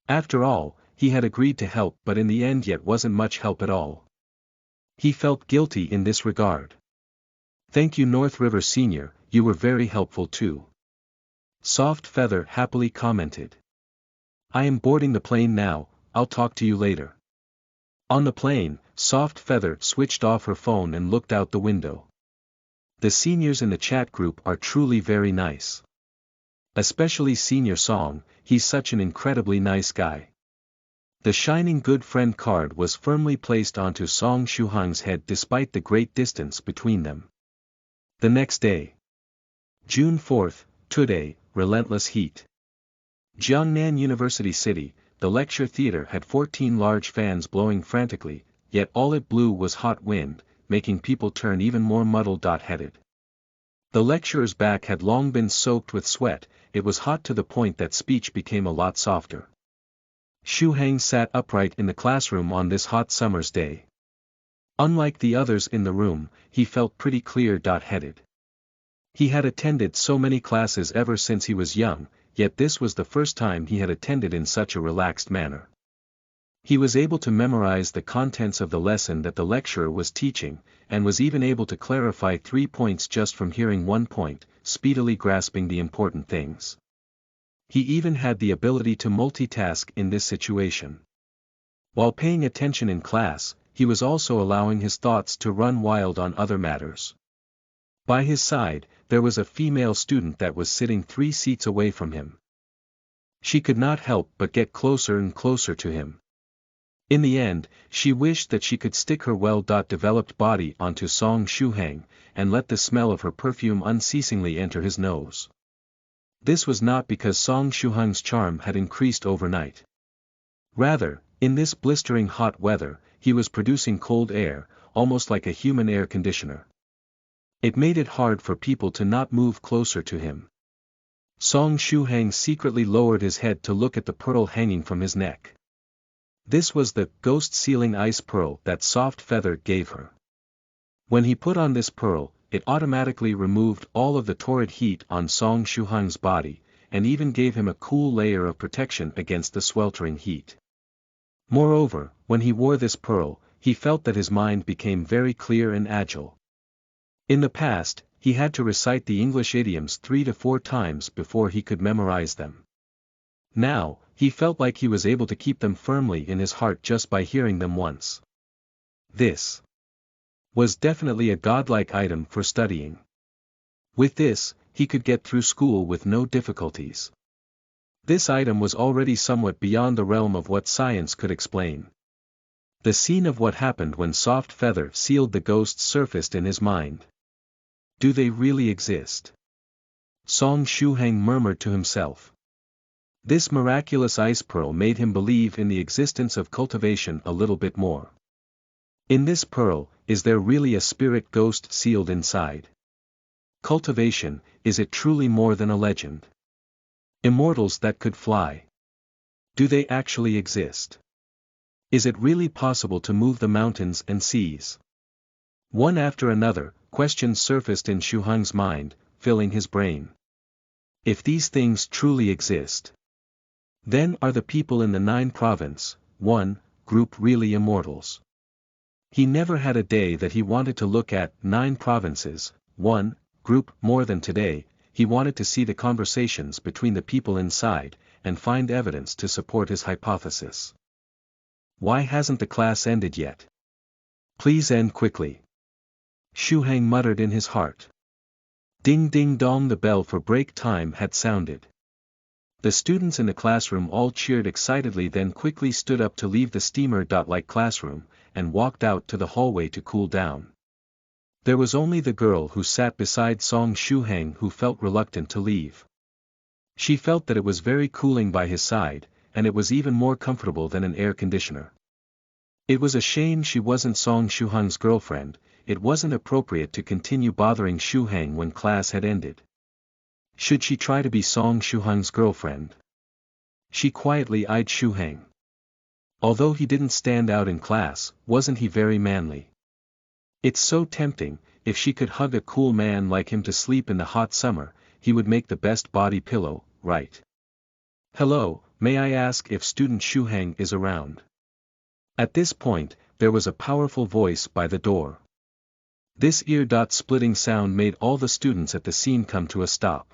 After all, he had agreed to help but in the end yet wasn't much help at all. He felt guilty in this regard. Thank you North River Senior, you were very helpful too. Soft Feather happily commented. I am boarding the plane now, I'll talk to you later. On the plane, Soft Feather switched off her phone and looked out the window. The seniors in the chat group are truly very nice. Especially Senior Song, he's such an incredibly nice guy. The shining good friend card was firmly placed onto Song Shuhang's head despite the great distance between them. The next day. June 4th, today, relentless heat. Jiangnan University City, the lecture theater had 14 large fans blowing frantically, yet all it blew was hot wind, making people turn even more muddle-headed. The lecturer's back had long been soaked with sweat, it was hot to the point that speech became a lot softer. Xu Hang sat upright in the classroom on this hot summer's day. Unlike the others in the room, he felt pretty clear-headed. He had attended so many classes ever since he was young, yet this was the first time he had attended in such a relaxed manner. He was able to memorize the contents of the lesson that the lecturer was teaching, and was even able to clarify 3 points just from hearing 1 point, speedily grasping the important things. He even had the ability to multitask in this situation. While paying attention in class, he was also allowing his thoughts to run wild on other matters. By his side, there was a female student that was sitting 3 seats away from him. She could not help but get closer and closer to him. In the end, she wished that she could stick her well-developed body onto Song Shuhang, and let the smell of her perfume unceasingly enter his nose. This was not because Song Shuhang's charm had increased overnight. Rather, in this blistering hot weather, he was producing cold air, almost like a human air conditioner. It made it hard for people to not move closer to him. Song Shuhang secretly lowered his head to look at the pearl hanging from his neck. This was the ghost ceiling ice pearl that Soft Feather gave her. When he put on this pearl, it automatically removed all of the torrid heat on Song Shuhang's body, and even gave him a cool layer of protection against the sweltering heat. Moreover, when he wore this pearl, he felt that his mind became very clear and agile. In the past, he had to recite the English idioms 3 to 4 times before he could memorize them. Now, he felt like he was able to keep them firmly in his heart just by hearing them once. This was definitely a godlike item for studying. With this, he could get through school with no difficulties. This item was already somewhat beyond the realm of what science could explain. The scene of what happened when Soft Feather sealed the ghosts surfaced in his mind. Do they really exist? Song Shuhang murmured to himself. This miraculous ice pearl made him believe in the existence of cultivation a little bit more. In this pearl, is there really a spirit ghost sealed inside? Cultivation, is it truly more than a legend? Immortals that could fly. Do they actually exist? Is it really possible to move the mountains and seas? One after another, questions surfaced in Shuhang's mind, filling his brain. If these things truly exist, then are the people in the 9 province, 1, group really immortals? He never had a day that he wanted to look at 9 provinces, 1, group more than today. He wanted to see the conversations between the people inside, and find evidence to support his hypothesis. Why hasn't the class ended yet? Please end quickly. Shuhang muttered in his heart. Ding ding dong, the bell for break time had sounded. The students in the classroom all cheered excitedly, then quickly stood up to leave the steamer-like classroom, and walked out to the hallway to cool down. There was only the girl who sat beside Song Shuhang who felt reluctant to leave. She felt that it was very cooling by his side, and it was even more comfortable than an air conditioner. It was a shame she wasn't Song Shuhang's girlfriend. It wasn't appropriate to continue bothering Shuhang when class had ended. Should she try to be Song Shuhang's girlfriend? She quietly eyed Shuhang. Although he didn't stand out in class, wasn't he very manly? It's so tempting. If she could hug a cool man like him to sleep in the hot summer, he would make the best body pillow, right? Hello, may I ask if student Shuhang is around? At this point, there was a powerful voice by the door. This ear-splitting sound made all the students at the scene come to a stop.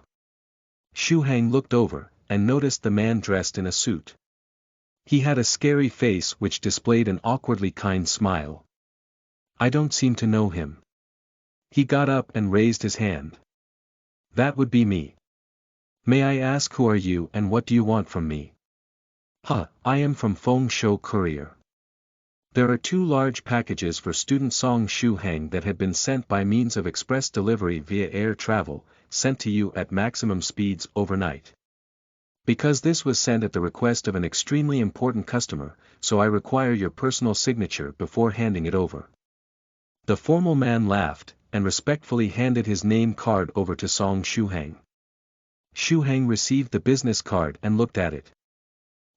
Shuhang looked over, and noticed the man dressed in a suit. He had a scary face which displayed an awkwardly kind smile. I don't seem to know him. He got up and raised his hand. That would be me. May I ask who are you and what do you want from me? I am from Feng Shou Courier. There are 2 large packages for student Song Shuhang that had been sent by means of express delivery via air travel, sent to you at maximum speeds overnight. Because this was sent at the request of an extremely important customer, so I require your personal signature before handing it over. The formal man laughed, and respectfully handed his name card over to Song Shuhang. Shuhang received the business card and looked at it.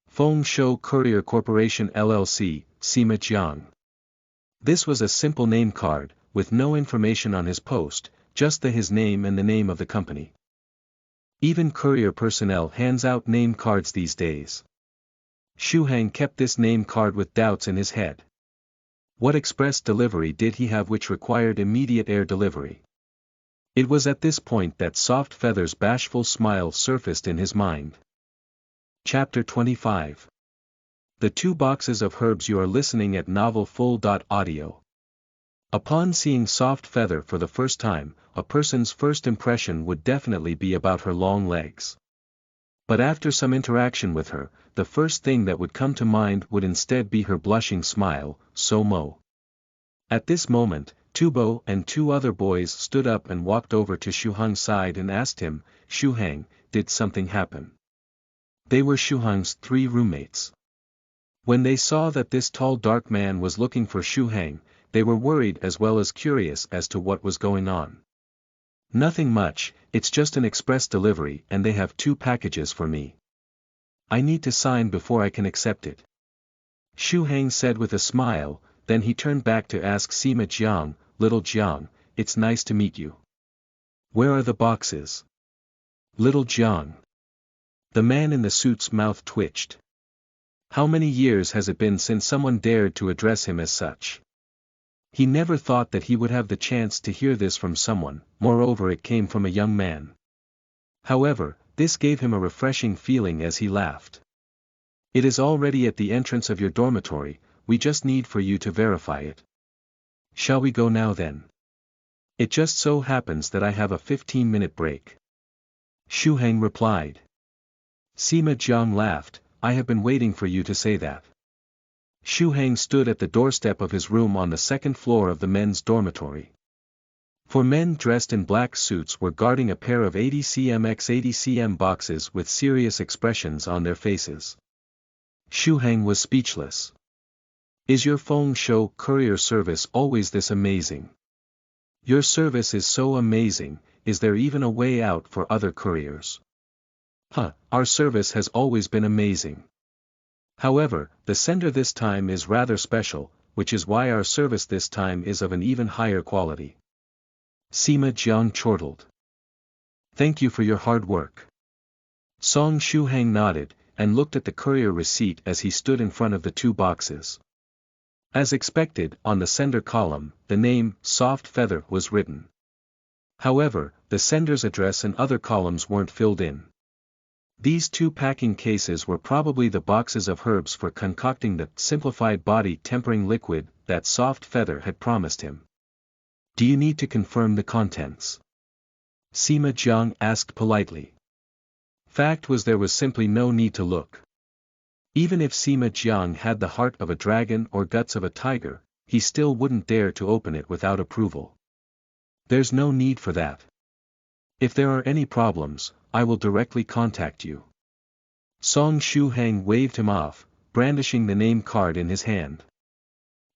Feng Shou Courier Corporation LLC, Sima Jiang. This was a simple name card, with no information on his post, just his name and the name of the company. Even courier personnel hands out name cards these days. Shuhang kept this name card with doubts in his head. What express delivery did he have which required immediate air delivery? It was at this point that Soft Feather's bashful smile surfaced in his mind. Chapter 25. The 2 boxes of herbs. You are listening at novelfull.audio. Upon seeing Soft Feather for the first time, a person's first impression would definitely be about her long legs. But after some interaction with her, the first thing that would come to mind would instead be her blushing smile, So Mo. At this moment, Tubo and 2 other boys stood up and walked over to Shuhang's side and asked him, Shuhang, did something happen? They were Shuhang's 3 roommates. When they saw that this tall dark man was looking for Shuhang, they were worried as well as curious as to what was going on. Nothing much, it's just an express delivery and they have 2 packages for me. I need to sign before I can accept it. Shuhang said with a smile, then he turned back to ask Sima Jiang, Little Jiang, it's nice to meet you. Where are the boxes? Little Jiang. The man in the suit's mouth twitched. How many years has it been since someone dared to address him as such? He never thought that he would have the chance to hear this from someone, moreover it came from a young man. However, this gave him a refreshing feeling as he laughed. It is already at the entrance of your dormitory, we just need for you to verify it. Shall we go now then? It just so happens that I have a 15-minute break. Shuhang replied. Sima Jiang laughed, I have been waiting for you to say that. Shuhang stood at the doorstep of his room on the 2nd floor of the men's dormitory. 4 men dressed in black suits were guarding a pair of 80 cm x 80 cm boxes with serious expressions on their faces. Shuhang was speechless. Is your Feng Shou courier service always this amazing? Your service is so amazing, is there even a way out for other couriers? Our service has always been amazing. However, the sender this time is rather special, which is why our service this time is of an even higher quality. Sima Jiang chortled. Thank you for your hard work. Song Shuhang nodded, and looked at the courier receipt as he stood in front of the 2 boxes. As expected, on the sender column, the name, Soft Feather, was written. However, the sender's address and other columns weren't filled in. These 2 packing cases were probably the boxes of herbs for concocting the simplified body tempering liquid that Soft Feather had promised him. Do you need to confirm the contents? Sima Jiang asked politely. Fact was there was simply no need to look. Even if Sima Jiang had the heart of a dragon or guts of a tiger, he still wouldn't dare to open it without approval. There's no need for that. If there are any problems, I will directly contact you. Song Shuhang waved him off, brandishing the name card in his hand.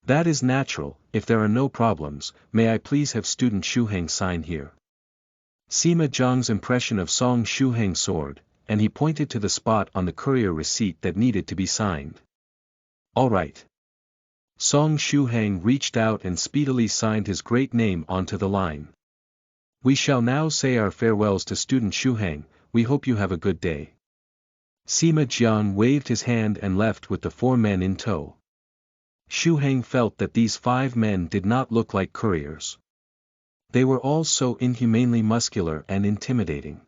That is natural, if there are no problems, may I please have student Shuhang sign here. Sima Jiang's impression of Song Shuhang soared, and he pointed to the spot on the courier receipt that needed to be signed. All right. Song Shuhang reached out and speedily signed his great name onto the line. We shall now say our farewells to student Shuhang, we hope you have a good day. Sima Jiang waved his hand and left with the 4 men in tow. Shuhang felt that these 5 men did not look like couriers. They were all so inhumanely muscular and intimidating.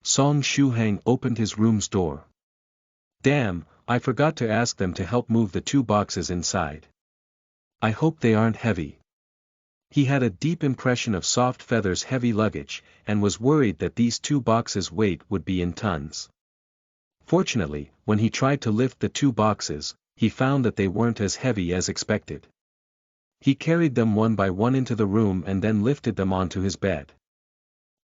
Song Shuhang opened his room's door. Damn, I forgot to ask them to help move the 2 boxes inside. I hope they aren't heavy. He had a deep impression of Soft Feather's heavy luggage, and was worried that these 2 boxes' weight would be in tons. Fortunately, when he tried to lift the 2 boxes, he found that they weren't as heavy as expected. He carried them one by one into the room and then lifted them onto his bed.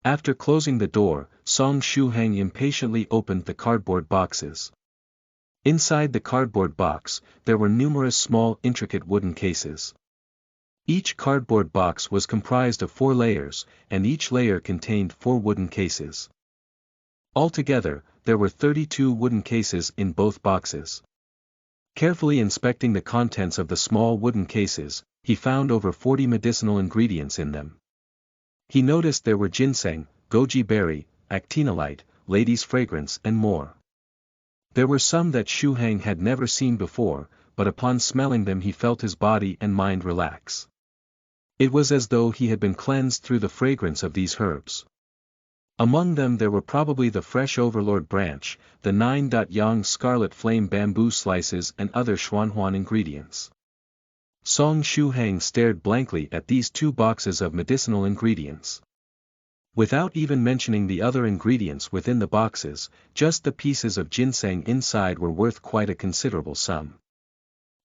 After closing the door, Song Shuheng impatiently opened the cardboard boxes. Inside the cardboard box, there were numerous small intricate wooden cases. Each cardboard box was comprised of 4 layers, and each layer contained 4 wooden cases. Altogether, there were 32 wooden cases in both boxes. Carefully inspecting the contents of the small wooden cases, he found over 40 medicinal ingredients in them. He noticed there were ginseng, goji berry, actinolite, lady's fragrance and more. There were some that Shu Hang had never seen before, but upon smelling them he felt his body and mind relax. It was as though he had been cleansed through the fragrance of these herbs. Among them there were probably the fresh overlord branch, the 9-yang scarlet flame bamboo slices and other Xuanhuan ingredients. Song Shuhang stared blankly at these 2 boxes of medicinal ingredients. Without even mentioning the other ingredients within the boxes, just the pieces of ginseng inside were worth quite a considerable sum.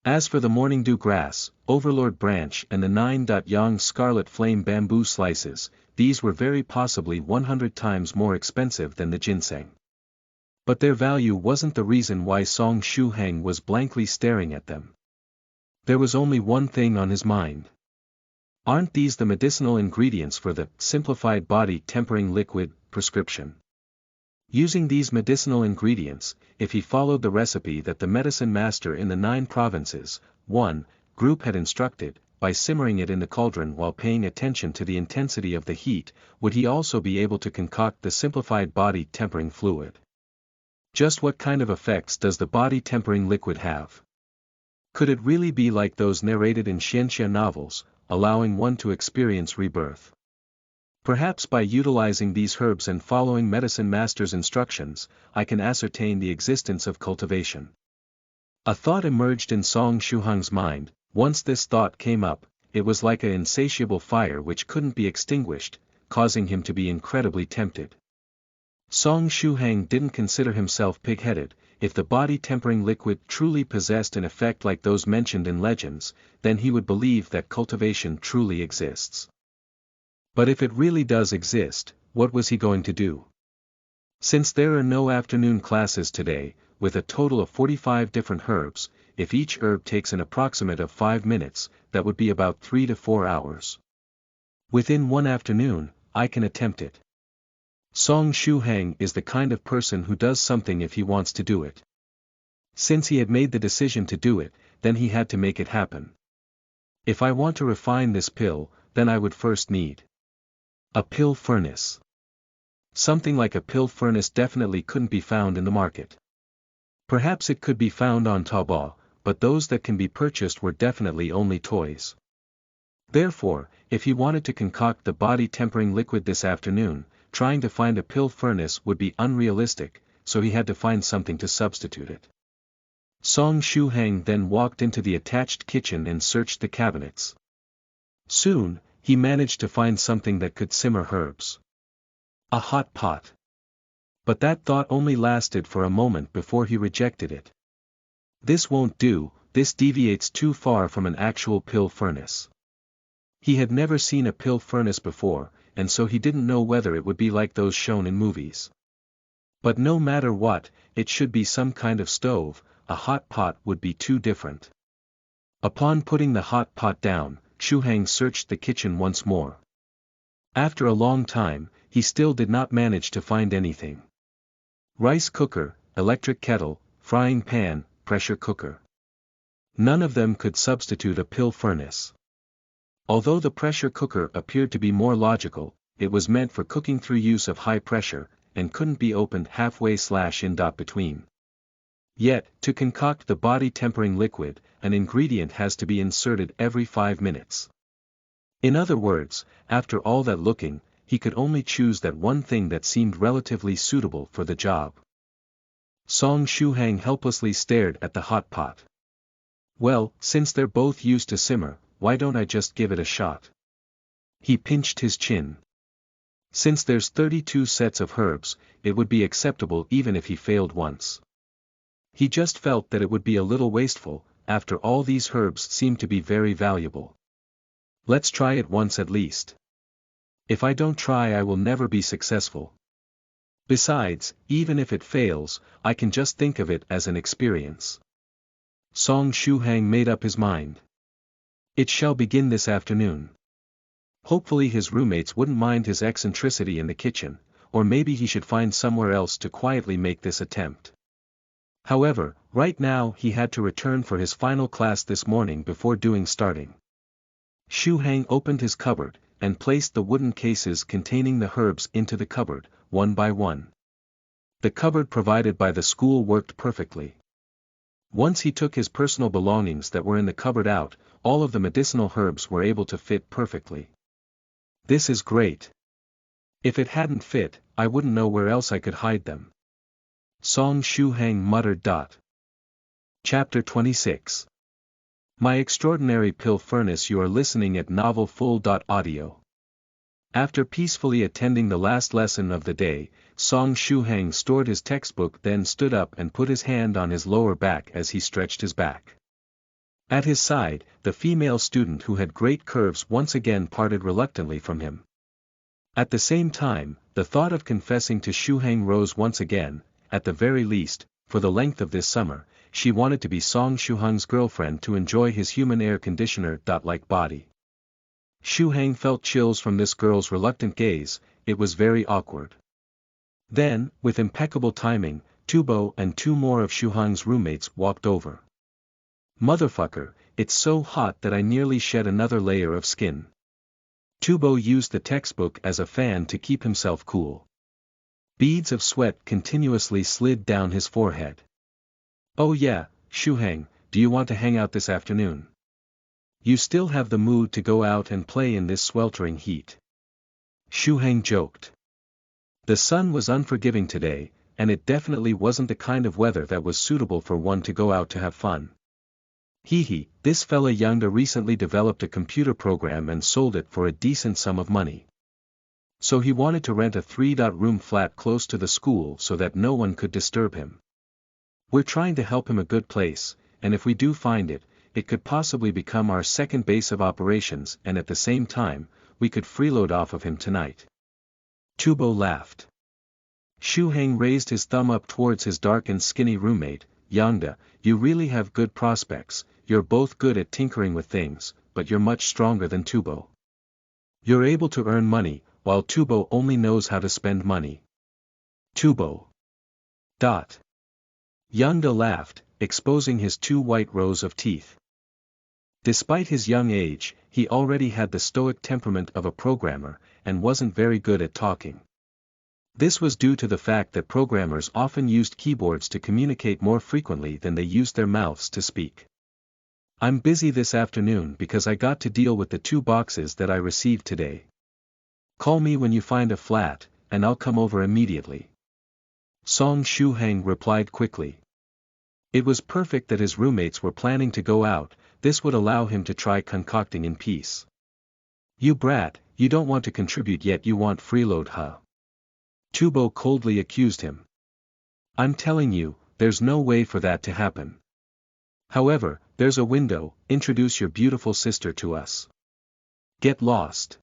As for the morning dew grass, overlord branch and the 9-yang scarlet flame bamboo slices, these were very possibly 100 times more expensive than the ginseng. But their value wasn't the reason why Song Shuhang was blankly staring at them. There was only one thing on his mind. Aren't these the medicinal ingredients for the simplified body tempering liquid prescription? Using these medicinal ingredients, if he followed the recipe that the medicine master in the 9 provinces, 1, group had instructed, by simmering it in the cauldron while paying attention to the intensity of the heat, would he also be able to concoct the simplified body tempering fluid? Just what kind of effects does the body tempering liquid have? Could it really be like those narrated in Xianxia novels, allowing one to experience rebirth? Perhaps by utilizing these herbs and following medicine master's instructions, I can ascertain the existence of cultivation. A thought emerged in Song Shuhang's mind. Once this thought came up, it was like an insatiable fire which couldn't be extinguished, causing him to be incredibly tempted. Song Shuhang didn't consider himself pig-headed. If the body tempering liquid truly possessed an effect like those mentioned in legends, then he would believe that cultivation truly exists. But if it really does exist, what was he going to do? Since there are no afternoon classes today, with a total of 45 different herbs, if each herb takes an approximate of 5 minutes, that would be about 3 to 4 hours. Within one afternoon, I can attempt it. Song Shuhang is the kind of person who does something if he wants to do it. Since he had made the decision to do it, then he had to make it happen. If I want to refine this pill, then I would first need a pill furnace. Something like a pill furnace definitely couldn't be found in the market. Perhaps it could be found on Taobao, but those that can be purchased were definitely only toys. Therefore, if he wanted to concoct the body tempering liquid this afternoon, trying to find a pill furnace would be unrealistic, so he had to find something to substitute it. Song Shuhang then walked into the attached kitchen and searched the cabinets. Soon, he managed to find something that could simmer herbs. A hot pot. But that thought only lasted for a moment before he rejected it. This won't do, this deviates too far from an actual pill furnace. He had never seen a pill furnace before, and so he didn't know whether it would be like those shown in movies. But no matter what, it should be some kind of stove. A hot pot would be too different. Upon putting the hot pot down, Shuhang searched the kitchen once more. After a long time, he still did not manage to find anything. Rice cooker, electric kettle, frying pan, pressure cooker. None of them could substitute a pill furnace. Although the pressure cooker appeared to be more logical, it was meant for cooking through use of high pressure, and couldn't be opened halfway/in between. Yet, to concoct the body tempering liquid, an ingredient has to be inserted every 5 minutes. In other words, after all that looking, he could only choose that one thing that seemed relatively suitable for the job. Song Shuhang helplessly stared at the hot pot. Well, since they're both used to simmer, why don't I just give it a shot? He pinched his chin. Since there's 32 sets of herbs, it would be acceptable even if he failed once. He just felt that it would be a little wasteful, after all these herbs seem to be very valuable. Let's try it once at least. If I don't try I will never be successful. Besides, even if it fails, I can just think of it as an experience. Song Shuhang made up his mind. It shall begin this afternoon. Hopefully his roommates wouldn't mind his eccentricity in the kitchen, or maybe he should find somewhere else to quietly make this attempt. However, right now he had to return for his final class this morning before starting. Shuhang opened his cupboard, and placed the wooden cases containing the herbs into the cupboard, one by one. The cupboard provided by the school worked perfectly. Once he took his personal belongings that were in the cupboard out, all of the medicinal herbs were able to fit perfectly. This is great. If it hadn't fit, I wouldn't know where else I could hide them. Song Shuhang muttered. Chapter 26. My Extraordinary Pill Furnace. You are listening at novelfull.audio. After peacefully attending the last lesson of the day, Song Shuhang stored his textbook, then stood up and put his hand on his lower back as he stretched his back. At his side, the female student who had great curves once again parted reluctantly from him. At the same time, the thought of confessing to Shuhang rose once again. At the very least, for the length of this summer, she wanted to be Song Shuhang's girlfriend to enjoy his human air conditioner-like body. Shuhang felt chills from this girl's reluctant gaze. It was very awkward. Then, with impeccable timing, Tubo and two more of Shuhang's roommates walked over. Motherfucker, it's so hot that I nearly shed another layer of skin. Tubo used the textbook as a fan to keep himself cool. Beads of sweat continuously slid down his forehead. Oh yeah, Shuhang, do you want to hang out this afternoon? You still have the mood to go out and play in this sweltering heat? Shuhang joked. The sun was unforgiving today, and it definitely wasn't the kind of weather that was suitable for one to go out to have fun. Hee, this fella Youngda recently developed a computer program and sold it for a decent sum of money. So he wanted to rent a 3-room flat close to the school so that no one could disturb him. We're trying to help him a good place, and if we do find it, it could possibly become our second base of operations, and at the same time, we could freeload off of him tonight. Tubo laughed. Shuhang raised his thumb up towards his dark and skinny roommate. Youngda, you really have good prospects. You're both good at tinkering with things, but you're much stronger than Tubo. You're able to earn money, while Tubo only knows how to spend money. Tubo. Youngda laughed, exposing his 2 white rows of teeth. Despite his young age, he already had the stoic temperament of a programmer, and wasn't very good at talking. This was due to the fact that programmers often used keyboards to communicate more frequently than they used their mouths to speak. I'm busy this afternoon because I got to deal with the 2 boxes that I received today. Call me when you find a flat, and I'll come over immediately. Song Shuhang replied quickly. It was perfect that his roommates were planning to go out. This would allow him to try concocting in peace. You brat, you don't want to contribute yet you want freeload, huh? Tubo coldly accused him. I'm telling you, there's no way for that to happen. However, there's a window. Introduce your beautiful sister to us. Get lost.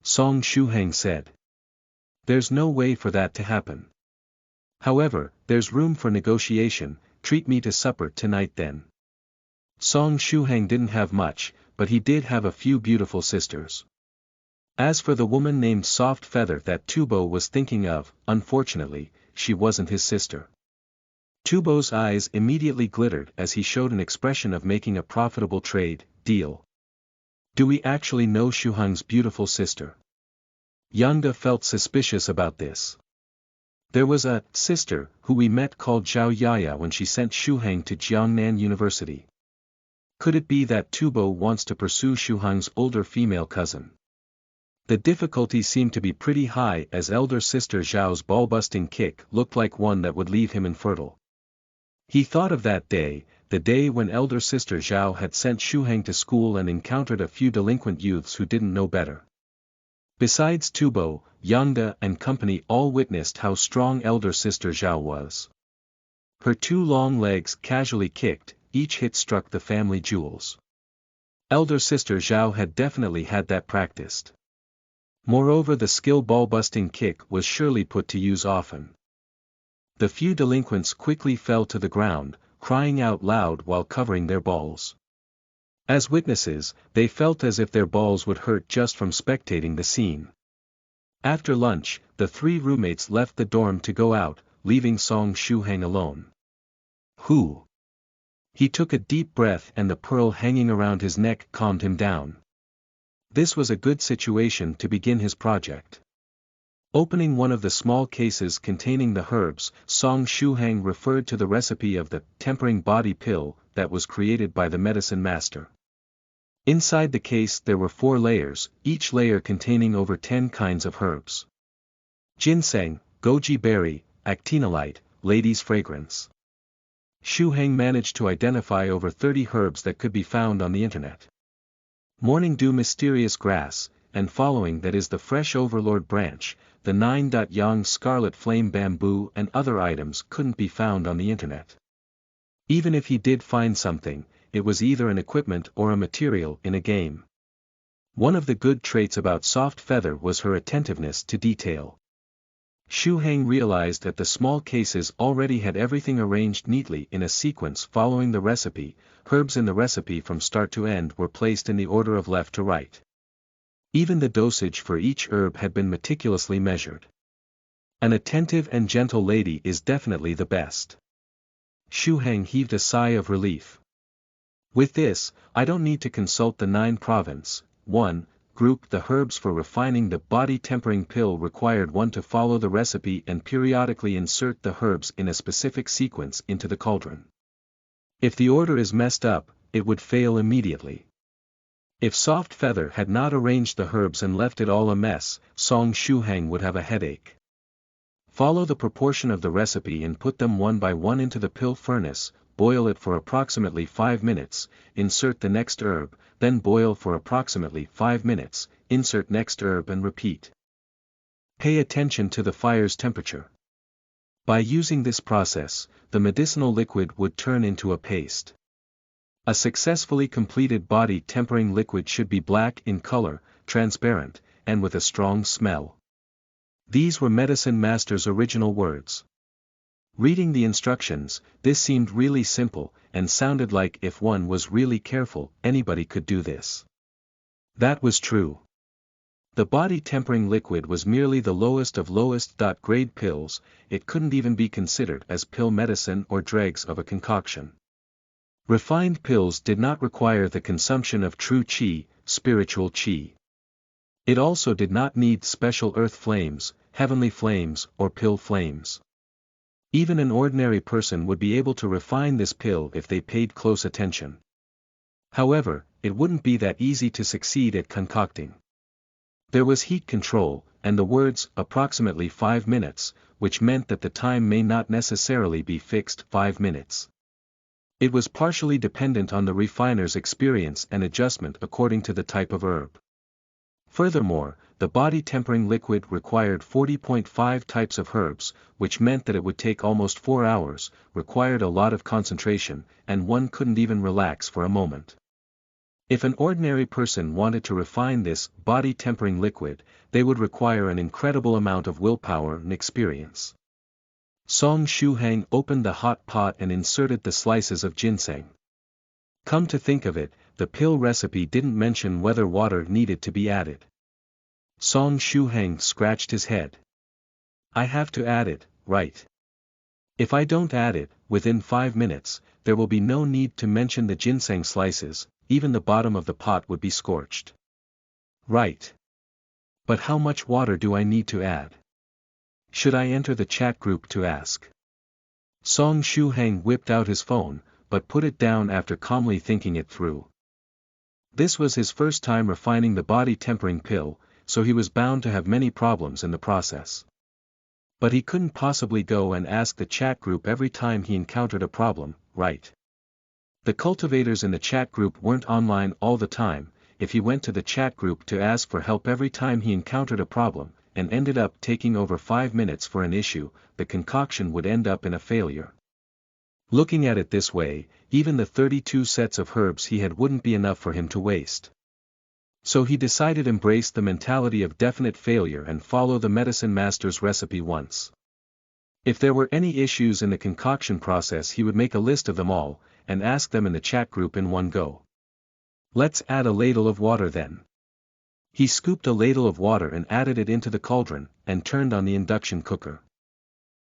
Song Shuhang said. There's no way for that to happen. However, there's room for negotiation. Treat me to supper tonight then. Song Shuhang didn't have much, but he did have a few beautiful sisters. As for the woman named Soft Feather that Tubo was thinking of, unfortunately, she wasn't his sister. Tubo's eyes immediately glittered as he showed an expression of making a profitable trade deal. Do we actually know Shuhang's beautiful sister? Youngda felt suspicious about this. There was a sister who we met called Zhao Yaya when she sent Shuhang to Jiangnan University. Could it be that Tubo wants to pursue Shuhang's older female cousin? The difficulty seemed to be pretty high as elder sister Zhao's ball-busting kick looked like one that would leave him infertile. He thought of that day, the day when elder sister Zhao had sent Xu Heng to school and encountered a few delinquent youths who didn't know better. Besides Tubo, Yangda and company all witnessed how strong elder sister Zhao was. Her two long legs casually kicked, each hit struck the family jewels. Elder sister Zhao had definitely had that practiced. Moreover, the skill ball-busting kick was surely put to use often. The few delinquents quickly fell to the ground, crying out loud while covering their balls. As witnesses, they felt as if their balls would hurt just from spectating the scene. After lunch, the three roommates left the dorm to go out, leaving Song Shuheng alone. Who? He took a deep breath and the pearl hanging around his neck calmed him down. This was a good situation to begin his project. Opening one of the small cases containing the herbs, Song Shuheng referred to the recipe of the tempering body pill that was created by the medicine master. Inside the case there were 4 layers, each layer containing over 10 kinds of herbs. Ginseng, goji berry, actinolite, lady's fragrance. Shuheng managed to identify over 30 herbs that could be found on the internet. Morning dew mysterious grass, and following that is the fresh overlord branch, the 9-yang scarlet flame bamboo and other items couldn't be found on the internet. Even if he did find something, it was either an equipment or a material in a game. One of the good traits about Soft Feather was her attentiveness to detail. Shuheng realized that the small cases already had everything arranged neatly in a sequence following the recipe. Herbs in the recipe from start to end were placed in the order of left to right. Even the dosage for each herb had been meticulously measured. An attentive and gentle lady is definitely the best. Shuheng heaved a sigh of relief. With this, I don't need to consult the 9 province. 1. Group. The herbs for refining the body tempering pill required one to follow the recipe and periodically insert the herbs in a specific sequence into the cauldron. If the order is messed up, it would fail immediately. If Soft Feather had not arranged the herbs and left it all a mess, Song Shuheng would have a headache. Follow the proportion of the recipe and put them one by one into the pill furnace, boil it for approximately 5 minutes, insert the next herb, then boil for approximately 5 minutes, insert next herb and repeat. Pay attention to the fire's temperature. By using this process, the medicinal liquid would turn into a paste. A successfully completed body tempering liquid should be black in color, transparent, and with a strong smell. These were Medicine Master's original words. Reading the instructions, this seemed really simple, and sounded like if one was really careful, anybody could do this. That was true. The body tempering liquid was merely the lowest of lowest grade pills, it couldn't even be considered as pill medicine or dregs of a concoction. Refined pills did not require the consumption of true qi, spiritual qi. It also did not need special earth flames, heavenly flames, or pill flames. Even an ordinary person would be able to refine this pill if they paid close attention. However, it wouldn't be that easy to succeed at concocting. There was heat control, and the words, approximately 5 minutes, which meant that the time may not necessarily be fixed 5 minutes. It was partially dependent on the refiner's experience and adjustment according to the type of herb. Furthermore, the body tempering liquid required 40.5 types of herbs, which meant that it would take almost 4 hours, required a lot of concentration, and one couldn't even relax for a moment. If an ordinary person wanted to refine this body tempering liquid, they would require an incredible amount of willpower and experience. Song Shuheng opened the hot pot and inserted the slices of ginseng. Come to think of it, the pill recipe didn't mention whether water needed to be added. Song Shuheng scratched his head. I have to add it, right? If I don't add it, within 5 minutes, there will be no need to mention the ginseng slices, even the bottom of the pot would be scorched. Right. But how much water do I need to add? Should I enter the chat group to ask? Song Shuheng whipped out his phone, but put it down after calmly thinking it through. This was his first time refining the body tempering pill, so he was bound to have many problems in the process. But he couldn't possibly go and ask the chat group every time he encountered a problem, right? The cultivators in the chat group weren't online all the time. If he went to the chat group to ask for help every time he encountered a problem, and ended up taking over 5 minutes for an issue, the concoction would end up in a failure. Looking at it this way, even the 32 sets of herbs he had wouldn't be enough for him to waste. So he decided embrace the mentality of definite failure and follow the medicine master's recipe once. If there were any issues in the concoction process, he would make a list of them all, and ask them in the chat group in one go. Let's add a ladle of water then. He scooped a ladle of water and added it into the cauldron, and turned on the induction cooker.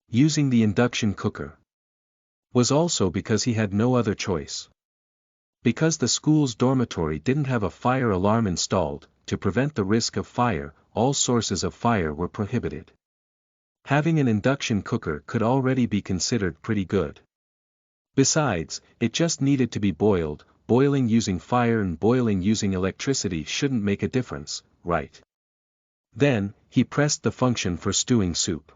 Using the induction cooker was also because he had no other choice. Because the school's dormitory didn't have a fire alarm installed, to prevent the risk of fire, all sources of fire were prohibited. Having an induction cooker could already be considered pretty good. Besides, it just needed to be boiled. Boiling using fire and boiling using electricity shouldn't make a difference, right? Then, he pressed the function for stewing soup.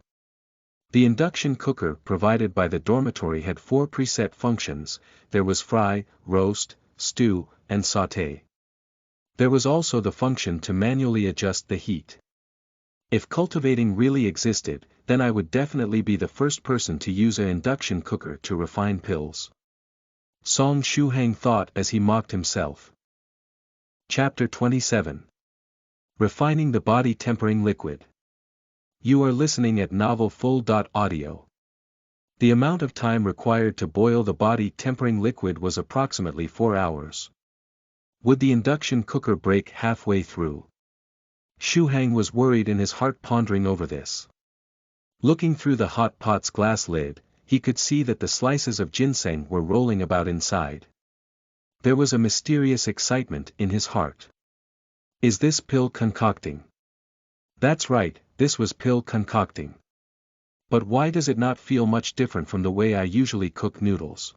The induction cooker provided by the dormitory had 4 preset functions. There was fry, roast, stew, and sauté. There was also the function to manually adjust the heat. If cultivating really existed, then I would definitely be the first person to use an induction cooker to refine pills. Song Shuhang thought as he mocked himself. Chapter 27. Refining the Body Tempering Liquid. You are listening at novelfull.audio. The amount of time required to boil the body tempering liquid was approximately 4 hours. Would the induction cooker break halfway through? Shuhang was worried in his heart, pondering over this. Looking through the hot pot's glass lid, he could see that the slices of ginseng were rolling about inside. There was a mysterious excitement in his heart. Is this pill concocting? That's right, this was pill concocting. But why does it not feel much different from the way I usually cook noodles?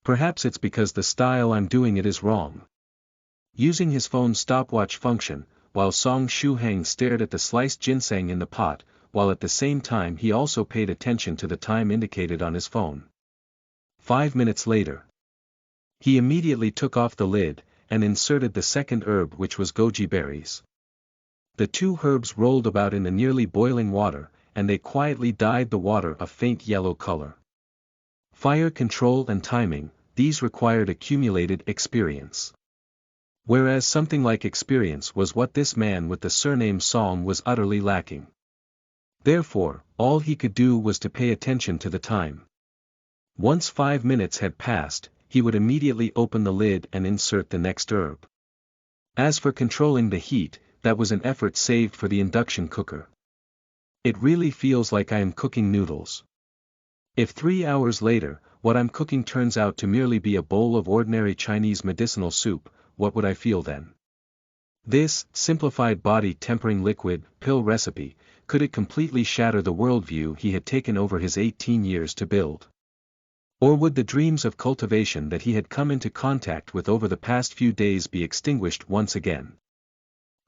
Perhaps it's because the style I'm doing it is wrong. Using his phone's stopwatch function, while Song Shuhang stared at the sliced ginseng in the pot, while at the same time he also paid attention to the time indicated on his phone. 5 minutes later. He immediately took off the lid, and inserted the second herb, which was goji berries. The 2 herbs rolled about in the nearly boiling water, and they quietly dyed the water a faint yellow color. Fire control and timing, these required accumulated experience. Whereas something like experience was what this man with the surname Song was utterly lacking. Therefore, all he could do was to pay attention to the time. Once 5 minutes had passed, he would immediately open the lid and insert the next herb. As for controlling the heat, that was an effort saved for the induction cooker. It really feels like I am cooking noodles. If 3 hours later, what I'm cooking turns out to merely be a bowl of ordinary Chinese medicinal soup, what would I feel then? This, simplified body tempering liquid, pill recipe, could it completely shatter the worldview he had taken over his 18 years to build? Or would the dreams of cultivation that he had come into contact with over the past few days be extinguished once again?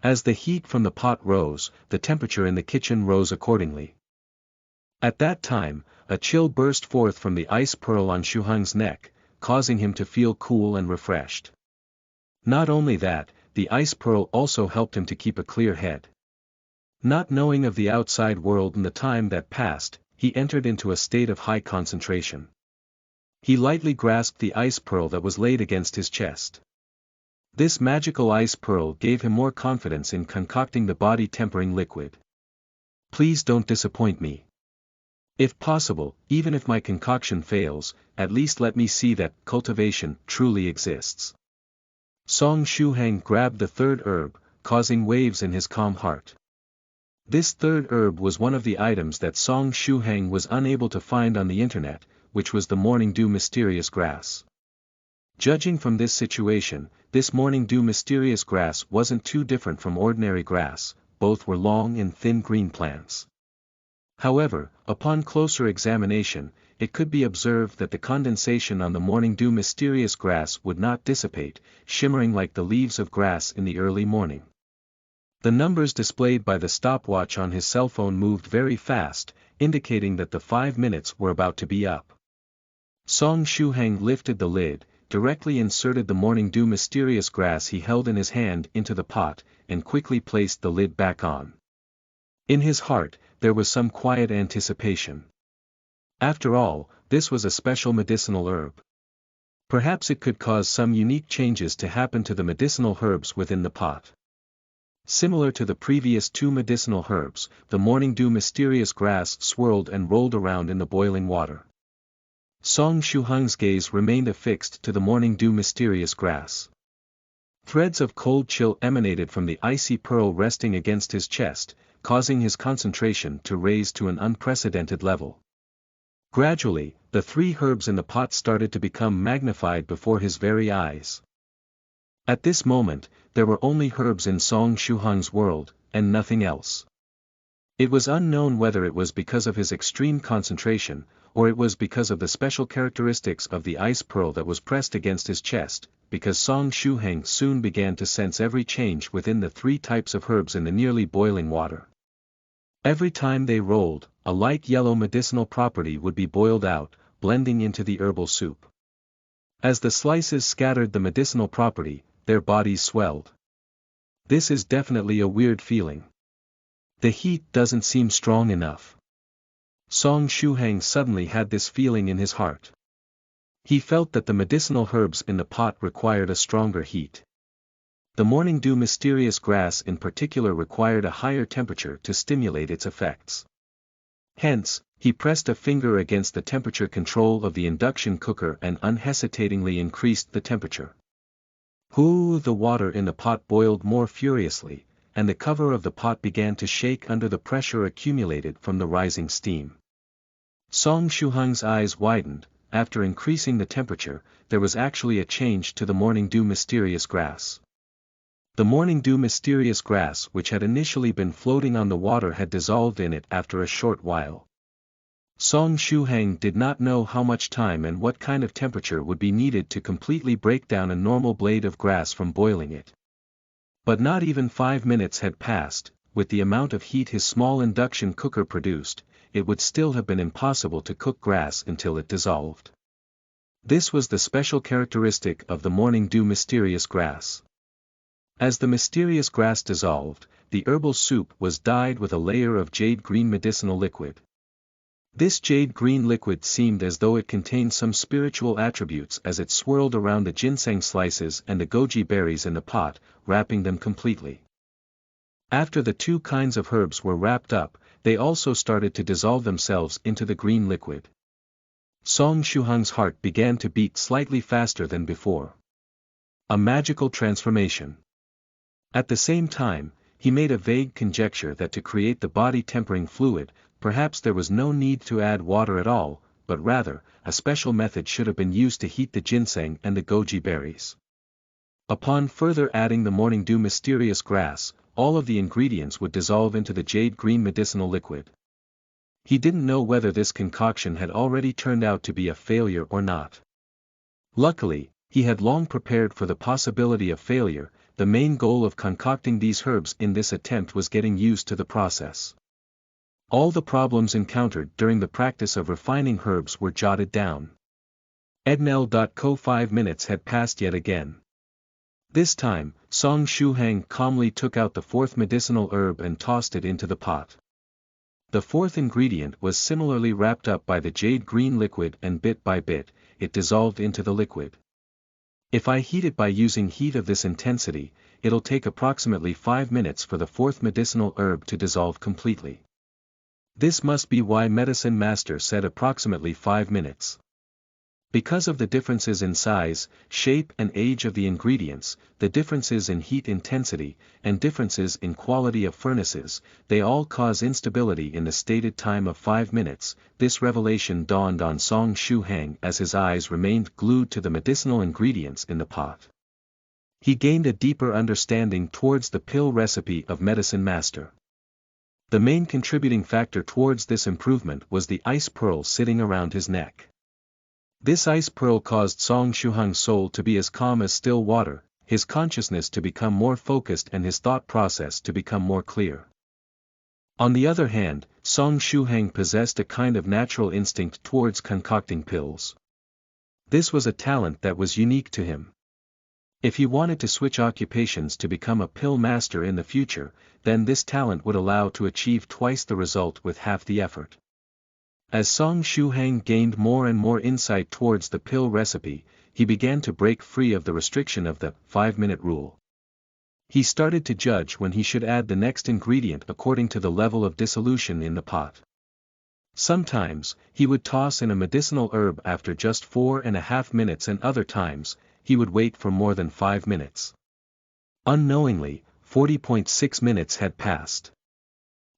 As the heat from the pot rose, the temperature in the kitchen rose accordingly. At that time, a chill burst forth from the ice pearl on Shuhang's neck, causing him to feel cool and refreshed. Not only that, the ice pearl also helped him to keep a clear head. Not knowing of the outside world in the time that passed, he entered into a state of high concentration. He lightly grasped the ice pearl that was laid against his chest. This magical ice pearl gave him more confidence in concocting the body tempering liquid. Please don't disappoint me. If possible, even if my concoction fails, at least let me see that cultivation truly exists. Song Shuhang grabbed the third herb, causing waves in his calm heart. This third herb was one of the items that Song Shuhang was unable to find on the internet, which was the morning dew mysterious grass. Judging from this situation, this morning dew mysterious grass wasn't too different from ordinary grass, both were long and thin green plants. However, upon closer examination, it could be observed that the condensation on the morning dew mysterious grass would not dissipate, shimmering like the leaves of grass in the early morning. The numbers displayed by the stopwatch on his cell phone moved very fast, indicating that the 5 minutes were about to be up. Song Shuheng lifted the lid, directly inserted the morning dew mysterious grass he held in his hand into the pot, and quickly placed the lid back on. In his heart, there was some quiet anticipation. After all, this was a special medicinal herb. Perhaps it could cause some unique changes to happen to the medicinal herbs within the pot. Similar to the previous 2 medicinal herbs, the morning dew mysterious grass swirled and rolled around in the boiling water. Song Shuheng's gaze remained affixed to the morning dew mysterious grass. Threads of cold chill emanated from the icy pearl resting against his chest, causing his concentration to raise to an unprecedented level. Gradually, the 3 herbs in the pot started to become magnified before his very eyes. At this moment, there were only herbs in Song Shuheng's world, and nothing else. It was unknown whether it was because of his extreme concentration, or it was because of the special characteristics of the ice pearl that was pressed against his chest, because Song Shuheng soon began to sense every change within the 3 types of herbs in the nearly boiling water. Every time they rolled, a light yellow medicinal property would be boiled out, blending into the herbal soup. As the slices scattered the medicinal property, their bodies swelled. This is definitely a weird feeling. The heat doesn't seem strong enough. Song Shuheng suddenly had this feeling in his heart. He felt that the medicinal herbs in the pot required a stronger heat. The morning dew mysterious grass in particular required a higher temperature to stimulate its effects. Hence, he pressed a finger against the temperature control of the induction cooker and unhesitatingly increased the temperature. The water in the pot boiled more furiously, and the cover of the pot began to shake under the pressure accumulated from the rising steam. Song Shuheng's eyes widened. After increasing the temperature, there was actually a change to the morning dew mysterious grass. The morning dew mysterious grass which had initially been floating on the water had dissolved in it after a short while. Song Shuheng did not know how much time and what kind of temperature would be needed to completely break down a normal blade of grass from boiling it. But not even 5 minutes had passed. With the amount of heat his small induction cooker produced, it would still have been impossible to cook grass until it dissolved. This was the special characteristic of the morning dew mysterious grass. As the mysterious grass dissolved, the herbal soup was dyed with a layer of jade green medicinal liquid. This jade green liquid seemed as though it contained some spiritual attributes as it swirled around the ginseng slices and the goji berries in the pot, wrapping them completely. After the 2 kinds of herbs were wrapped up, they also started to dissolve themselves into the green liquid. Song Shuheng's heart began to beat slightly faster than before. A magical transformation. At the same time, he made a vague conjecture that to create the body-tempering fluid, perhaps there was no need to add water at all, but rather, a special method should have been used to heat the ginseng and the goji berries. Upon further adding the morning dew mysterious grass, all of the ingredients would dissolve into the jade green medicinal liquid. He didn't know whether this concoction had already turned out to be a failure or not. Luckily, he had long prepared for the possibility of failure. The main goal of concocting these herbs in this attempt was getting used to the process. All the problems encountered during the practice of refining herbs were jotted down. Ednel.co 5 minutes had passed yet again. This time, Song Shuheng calmly took out the 4th medicinal herb and tossed it into the pot. The 4th ingredient was similarly wrapped up by the jade green liquid and bit by bit, it dissolved into the liquid. If I heat it by using heat of this intensity, it'll take approximately 5 minutes for the 4th medicinal herb to dissolve completely. This must be why Medicine Master said approximately 5 minutes. Because of the differences in size, shape and age of the ingredients, the differences in heat intensity, and differences in quality of furnaces, they all cause instability in the stated time of 5 minutes. This revelation dawned on Song Shuheng as his eyes remained glued to the medicinal ingredients in the pot. He gained a deeper understanding towards the pill recipe of Medicine Master. The main contributing factor towards this improvement was the ice pearl sitting around his neck. This ice pearl caused Song Shuheng's soul to be as calm as still water. his consciousness to become more focused and his thought process to become more clear. On the other hand, Song Shuheng possessed a kind of natural instinct towards concocting pills. This was a talent that was unique to him. If he wanted to switch occupations to become a pill master in the future, then this talent would allow to achieve twice the result with half the effort. As Song Shuheng gained more and more insight towards the pill recipe, he began to break free of the restriction of the 5-minute rule. He started to judge when he should add the next ingredient according to the level of dissolution in the pot. Sometimes, he would toss in a medicinal herb after just 4.5 minutes, and other times, he would wait for more than 5 minutes. Unknowingly, 40.6 minutes had passed.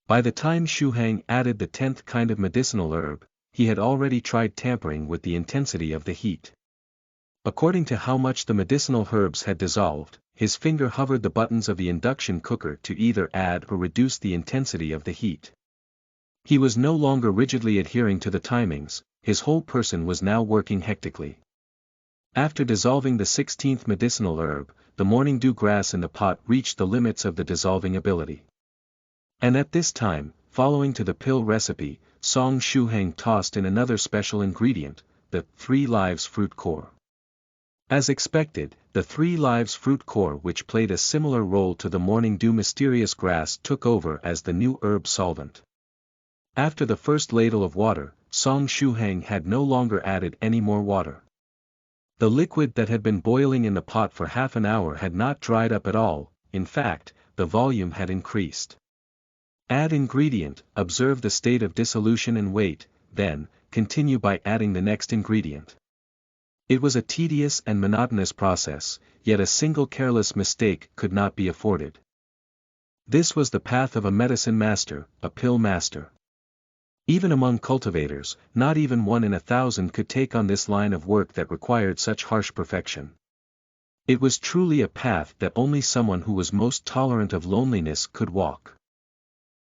By the time Shuheng added the 10th kind of medicinal herb, he had already tried tampering with the intensity of the heat. According to how much the medicinal herbs had dissolved, his finger hovered the buttons of the induction cooker to either add or reduce the intensity of the heat. He was no longer rigidly adhering to the timings, his whole person was now working hectically. After dissolving the 16th medicinal herb, the morning dew grass in the pot reached the limits of the dissolving ability. And at this time, following to the pill recipe, Song Shuheng tossed in another special ingredient, the 3 lives fruit core. As expected, the 3 lives fruit core, which played a similar role to the morning dew mysterious grass, took over as the new herb solvent. After the first ladle of water, Song Shuheng had no longer added any more water. The liquid that had been boiling in the pot for half an hour had not dried up at all, in fact, the volume had increased. Add ingredient, observe the state of dissolution and wait, then, continue by adding the next ingredient. It was a tedious and monotonous process, yet a single careless mistake could not be afforded. This was the path of a medicine master, a pill master. Even among cultivators, not even 1 in 1,000 could take on this line of work that required such harsh perfection. It was truly a path that only someone who was most tolerant of loneliness could walk.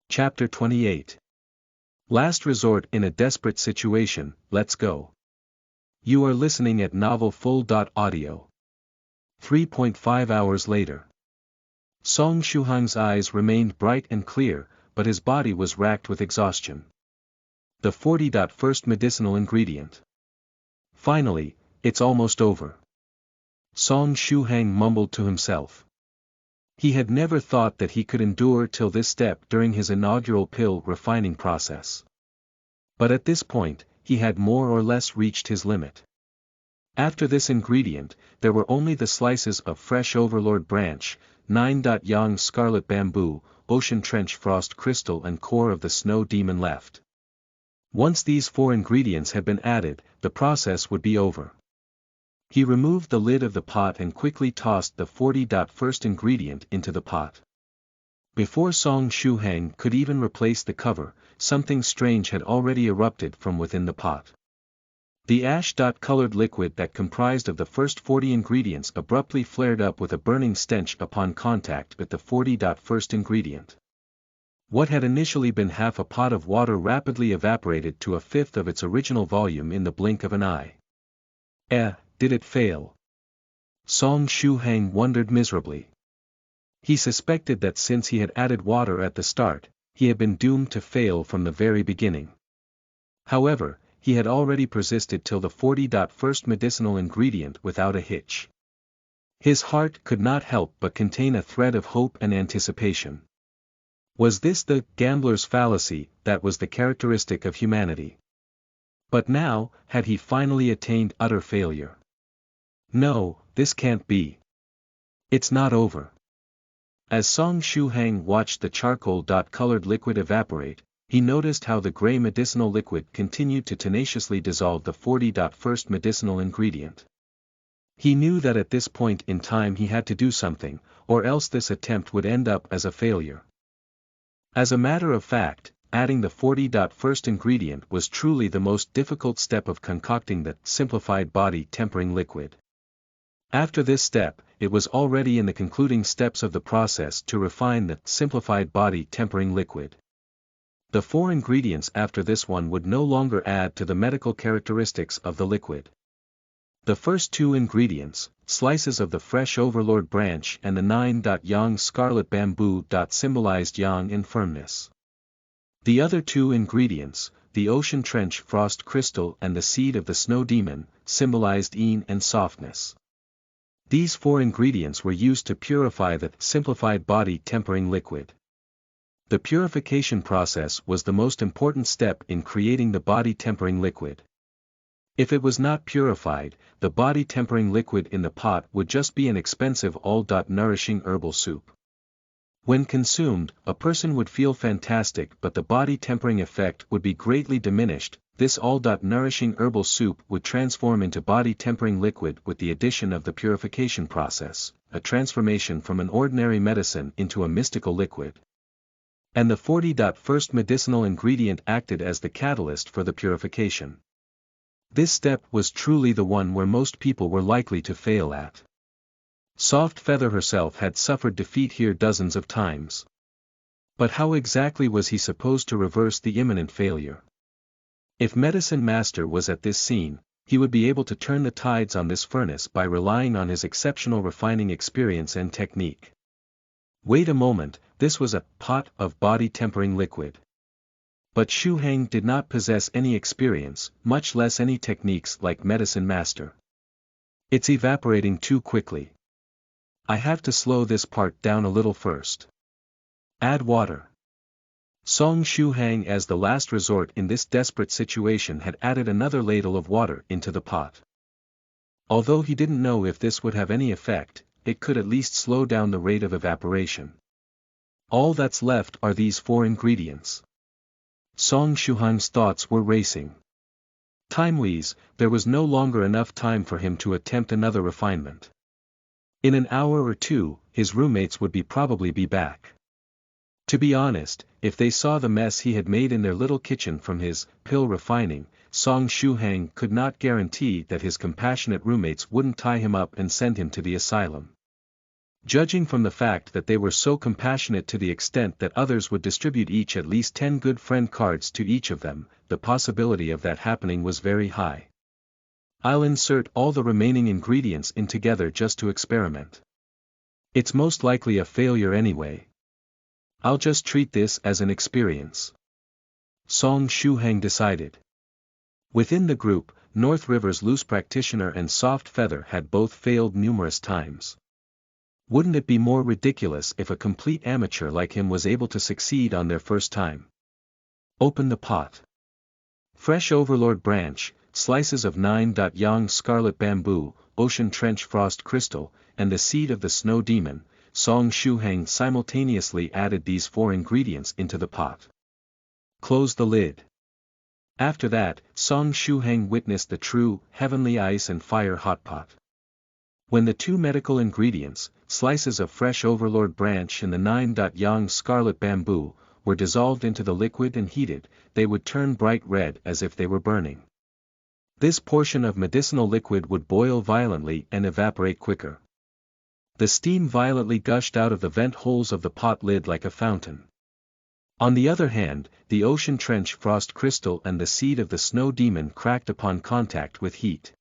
Chapter 28. Last resort in a desperate situation, let's go. You are listening at novelfull.audio. 3.5 hours later. Song Shuheng's eyes remained bright and clear, but his body was racked with exhaustion. The 40th medicinal ingredient. Finally, it's almost over. Song Shuheng mumbled to himself. He had never thought that he could endure till this step during his inaugural pill refining process. But at this point, he had more or less reached his limit. After this ingredient, there were only the slices of fresh overlord branch, 9-yang scarlet bamboo, ocean trench frost crystal and core of the snow demon left. Once these 4 ingredients had been added, the process would be over. He removed the lid of the pot and quickly tossed the 40th ingredient into the pot. Before Song Shuheng could even replace the cover, something strange had already erupted from within the pot. The ash-colored liquid that comprised of the first 40 ingredients abruptly flared up with a burning stench upon contact with the 40th ingredient. What had initially been half a pot of water rapidly evaporated to 1/5 of its original volume in the blink of an eye. Did it fail? Song Shuheng wondered miserably. He suspected that since he had added water at the start, he had been doomed to fail from the very beginning. However, he had already persisted till the 40th medicinal ingredient without a hitch. His heart could not help but contain a thread of hope and anticipation. Was this the gambler's fallacy that was the characteristic of humanity? But now, had he finally attained utter failure? No, this can't be. It's not over. As Song Shuheng watched the charcoal-colored liquid evaporate, he noticed how the gray medicinal liquid continued to tenaciously dissolve the 40th medicinal ingredient. He knew that at this point in time he had to do something, or else this attempt would end up as a failure. As a matter of fact, adding the 40th ingredient was truly the most difficult step of concocting the simplified body tempering liquid. After this step, it was already in the concluding steps of the process to refine the simplified body tempering liquid. The 4 ingredients after this one would no longer add to the medical characteristics of the liquid. The first two ingredients, slices of the fresh overlord branch and the 9-yang scarlet bamboo. Symbolized yang in firmness. The other two ingredients, the ocean trench frost crystal and the seed of the snow demon, symbolized yin and softness. These four ingredients were used to purify the simplified body tempering liquid. The purification process was the most important step in creating the body tempering liquid. If it was not purified, the body tempering liquid in the pot would just be an expensive all-nourishing herbal soup. When consumed, a person would feel fantastic but the body tempering effect would be greatly diminished. This all-nourishing herbal soup would transform into body tempering liquid with the addition of the purification process, a transformation from an ordinary medicine into a mystical liquid. And the 40th medicinal ingredient acted as the catalyst for the purification. This step was truly the one where most people were likely to fail at. Soft Feather herself had suffered defeat here dozens of times. But how exactly was he supposed to reverse the imminent failure? If Medicine Master was at this scene, he would be able to turn the tides on this furnace by relying on his exceptional refining experience and technique. Wait a moment, this was a pot of body tempering liquid. But Xu Hang did not possess any experience, much less any techniques like Medicine Master. It's evaporating too quickly. I have to slow this part down a little first. Add water. Song Xu Hang as the last resort in this desperate situation had added another ladle of water into the pot. Although he didn't know if this would have any effect, it could at least slow down the rate of evaporation. All that's left are these four ingredients. Song Shuhang's thoughts were racing. Time-wise, there was no longer enough time for him to attempt another refinement. In an hour or two, his roommates would probably be back. To be honest, if they saw the mess he had made in their little kitchen from his pill refining, Song Shuhang could not guarantee that his compassionate roommates wouldn't tie him up and send him to the asylum. Judging from the fact that they were so compassionate to the extent that others would distribute each at least 10 good friend cards to each of them, the possibility of that happening was very high. I'll insert all the remaining ingredients in together just to experiment. It's most likely a failure anyway. I'll just treat this as an experience. Song Shuhang decided. Within the group, North River's loose practitioner and Soft Feather had both failed numerous times. Wouldn't it be more ridiculous if a complete amateur like him was able to succeed on their first time? Open the pot. Fresh overlord branch, slices of 9-yang scarlet bamboo, ocean trench frost crystal, and the seed of the snow demon. Song Shuhang simultaneously added these four ingredients into the pot. Close the lid. After that, Song Shuhang witnessed the true, heavenly ice and fire hot pot. When the two medical ingredients, slices of fresh overlord branch and the 9-yang scarlet bamboo, were dissolved into the liquid and heated, they would turn bright red as if they were burning. This portion of medicinal liquid would boil violently and evaporate quicker. The steam violently gushed out of the vent holes of the pot lid like a fountain. On the other hand, the ocean trench frost crystal and the seed of the snow demon cracked upon contact with heat.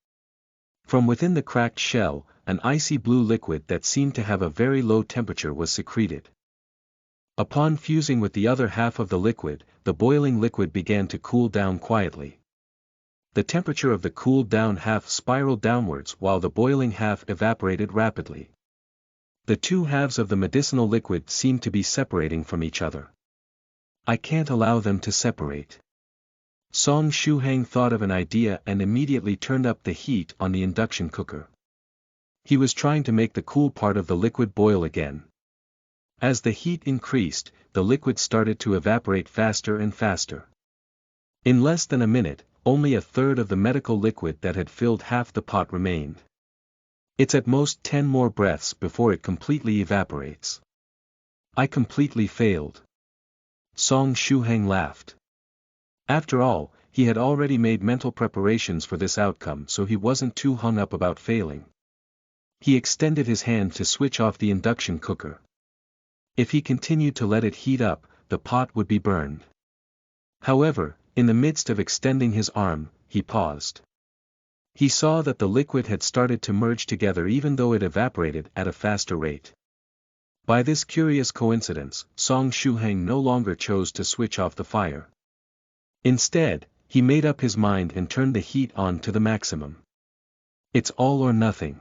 From within the cracked shell, an icy blue liquid that seemed to have a very low temperature was secreted. Upon fusing with the other half of the liquid, the boiling liquid began to cool down quietly. The temperature of the cooled down half spiraled downwards while the boiling half evaporated rapidly. The two halves of the medicinal liquid seemed to be separating from each other. I can't allow them to separate. Song Shuhang thought of an idea and immediately turned up the heat on the induction cooker. He was trying to make the cool part of the liquid boil again. As the heat increased, the liquid started to evaporate faster and faster. In less than a minute, only a third of the medical liquid that had filled half the pot remained. It's at most 10 more breaths before it completely evaporates. I completely failed. Song Shuhang laughed. After all, he had already made mental preparations for this outcome, so he wasn't too hung up about failing. He extended his hand to switch off the induction cooker. If he continued to let it heat up, the pot would be burned. However, in the midst of extending his arm, he paused. He saw that the liquid had started to merge together even though it evaporated at a faster rate. By this curious coincidence, Song Shuheng no longer chose to switch off the fire. Instead, he made up his mind and turned the heat on to the maximum. It's all or nothing.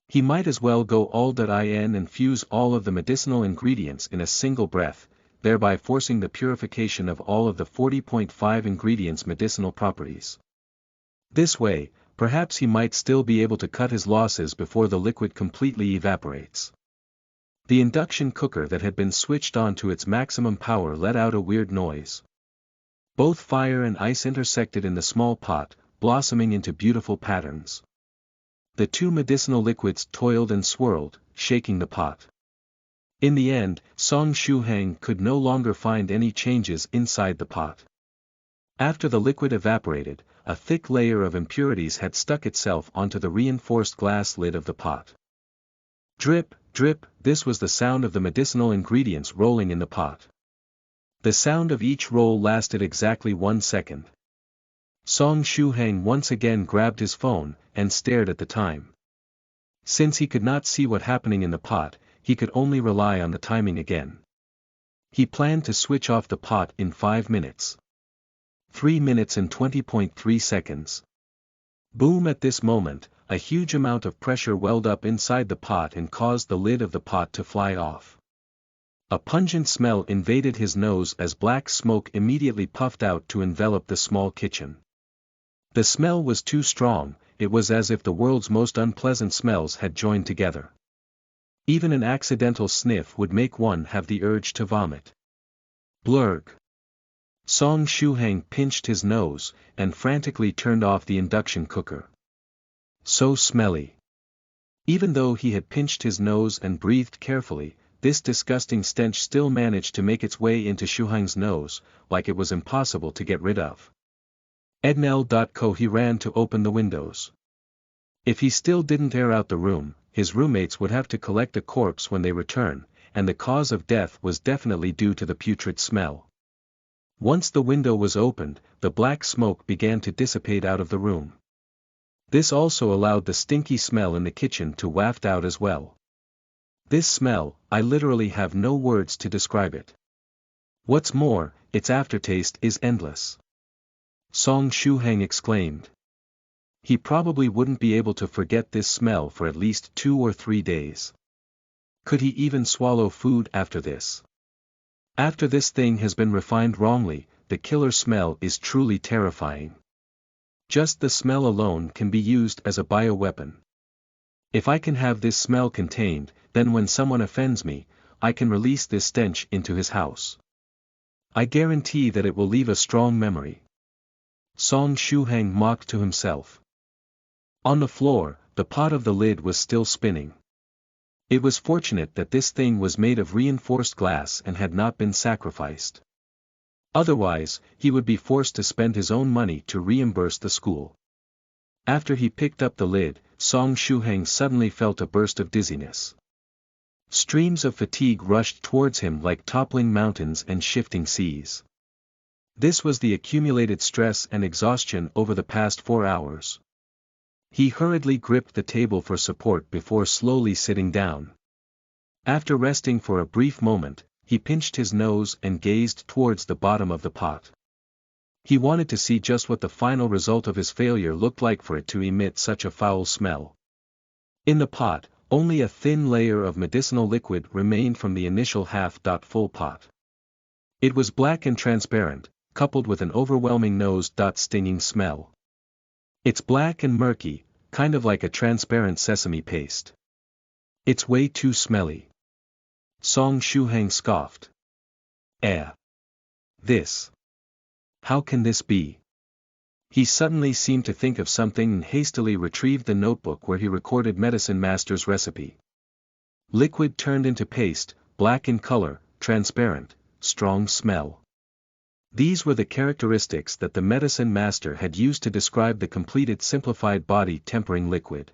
He might as well go all-in and fuse all of the medicinal ingredients in a single breath, thereby forcing the purification of all of the 40.5 ingredients' medicinal properties. This way, perhaps he might still be able to cut his losses before the liquid completely evaporates. The induction cooker that had been switched on to its maximum power let out a weird noise. Both fire and ice intersected in the small pot, blossoming into beautiful patterns. The two medicinal liquids toiled and swirled, shaking the pot. In the end, Song Shuheng could no longer find any changes inside the pot. After the liquid evaporated, a thick layer of impurities had stuck itself onto the reinforced glass lid of the pot. Drip, drip, this was the sound of the medicinal ingredients rolling in the pot. The sound of each roll lasted exactly 1 second. Song Shuheng once again grabbed his phone, and stared at the time. Since he could not see what happening in the pot, he could only rely on the timing again. He planned to switch off the pot in 5 minutes. 3 minutes and 20.3 seconds. Boom! At this moment, a huge amount of pressure welled up inside the pot and caused the lid of the pot to fly off. A pungent smell invaded his nose as black smoke immediately puffed out to envelop the small kitchen. The smell was too strong, it was as if the world's most unpleasant smells had joined together. Even an accidental sniff would make one have the urge to vomit. Blurg. Song Shuheng pinched his nose, and frantically turned off the induction cooker. So smelly. Even though he had pinched his nose and breathed carefully, this disgusting stench still managed to make its way into Shuheng's nose, like it was impossible to get rid of. Ednel.co. He ran to open the windows. If he still didn't air out the room, his roommates would have to collect a corpse when they return, and the cause of death was definitely due to the putrid smell. Once the window was opened, the black smoke began to dissipate out of the room. This also allowed the stinky smell in the kitchen to waft out as well. This smell, I literally have no words to describe it. What's more, its aftertaste is endless. Song Shuheng exclaimed. He probably wouldn't be able to forget this smell for at least 2 or 3 days. Could he even swallow food after this? After this thing has been refined wrongly, the killer smell is truly terrifying. Just the smell alone can be used as a bioweapon. If I can have this smell contained, then when someone offends me, I can release this stench into his house. I guarantee that it will leave a strong memory. Song Shuheng mocked to himself. On the floor, the pot of the lid was still spinning. It was fortunate that this thing was made of reinforced glass and had not been sacrificed. Otherwise, he would be forced to spend his own money to reimburse the school. After he picked up the lid, Song Shuheng suddenly felt a burst of dizziness. Streams of fatigue rushed towards him like toppling mountains and shifting seas. This was the accumulated stress and exhaustion over the past 4 hours. He hurriedly gripped the table for support before slowly sitting down. After resting for a brief moment, he pinched his nose and gazed towards the bottom of the pot. He wanted to see just what the final result of his failure looked like for it to emit such a foul smell. In the pot, only a thin layer of medicinal liquid remained from the initial half-full pot. It was black and transparent, coupled with an overwhelming nose-stinging smell. It's black and murky, kind of like a transparent sesame paste. It's way too smelly. Song Shuheng scoffed. This. How can this be? He suddenly seemed to think of something and hastily retrieved the notebook where he recorded Medicine Master's recipe. Liquid turned into paste, black in color, transparent, strong smell. These were the characteristics that the Medicine Master had used to describe the completed simplified body tempering liquid.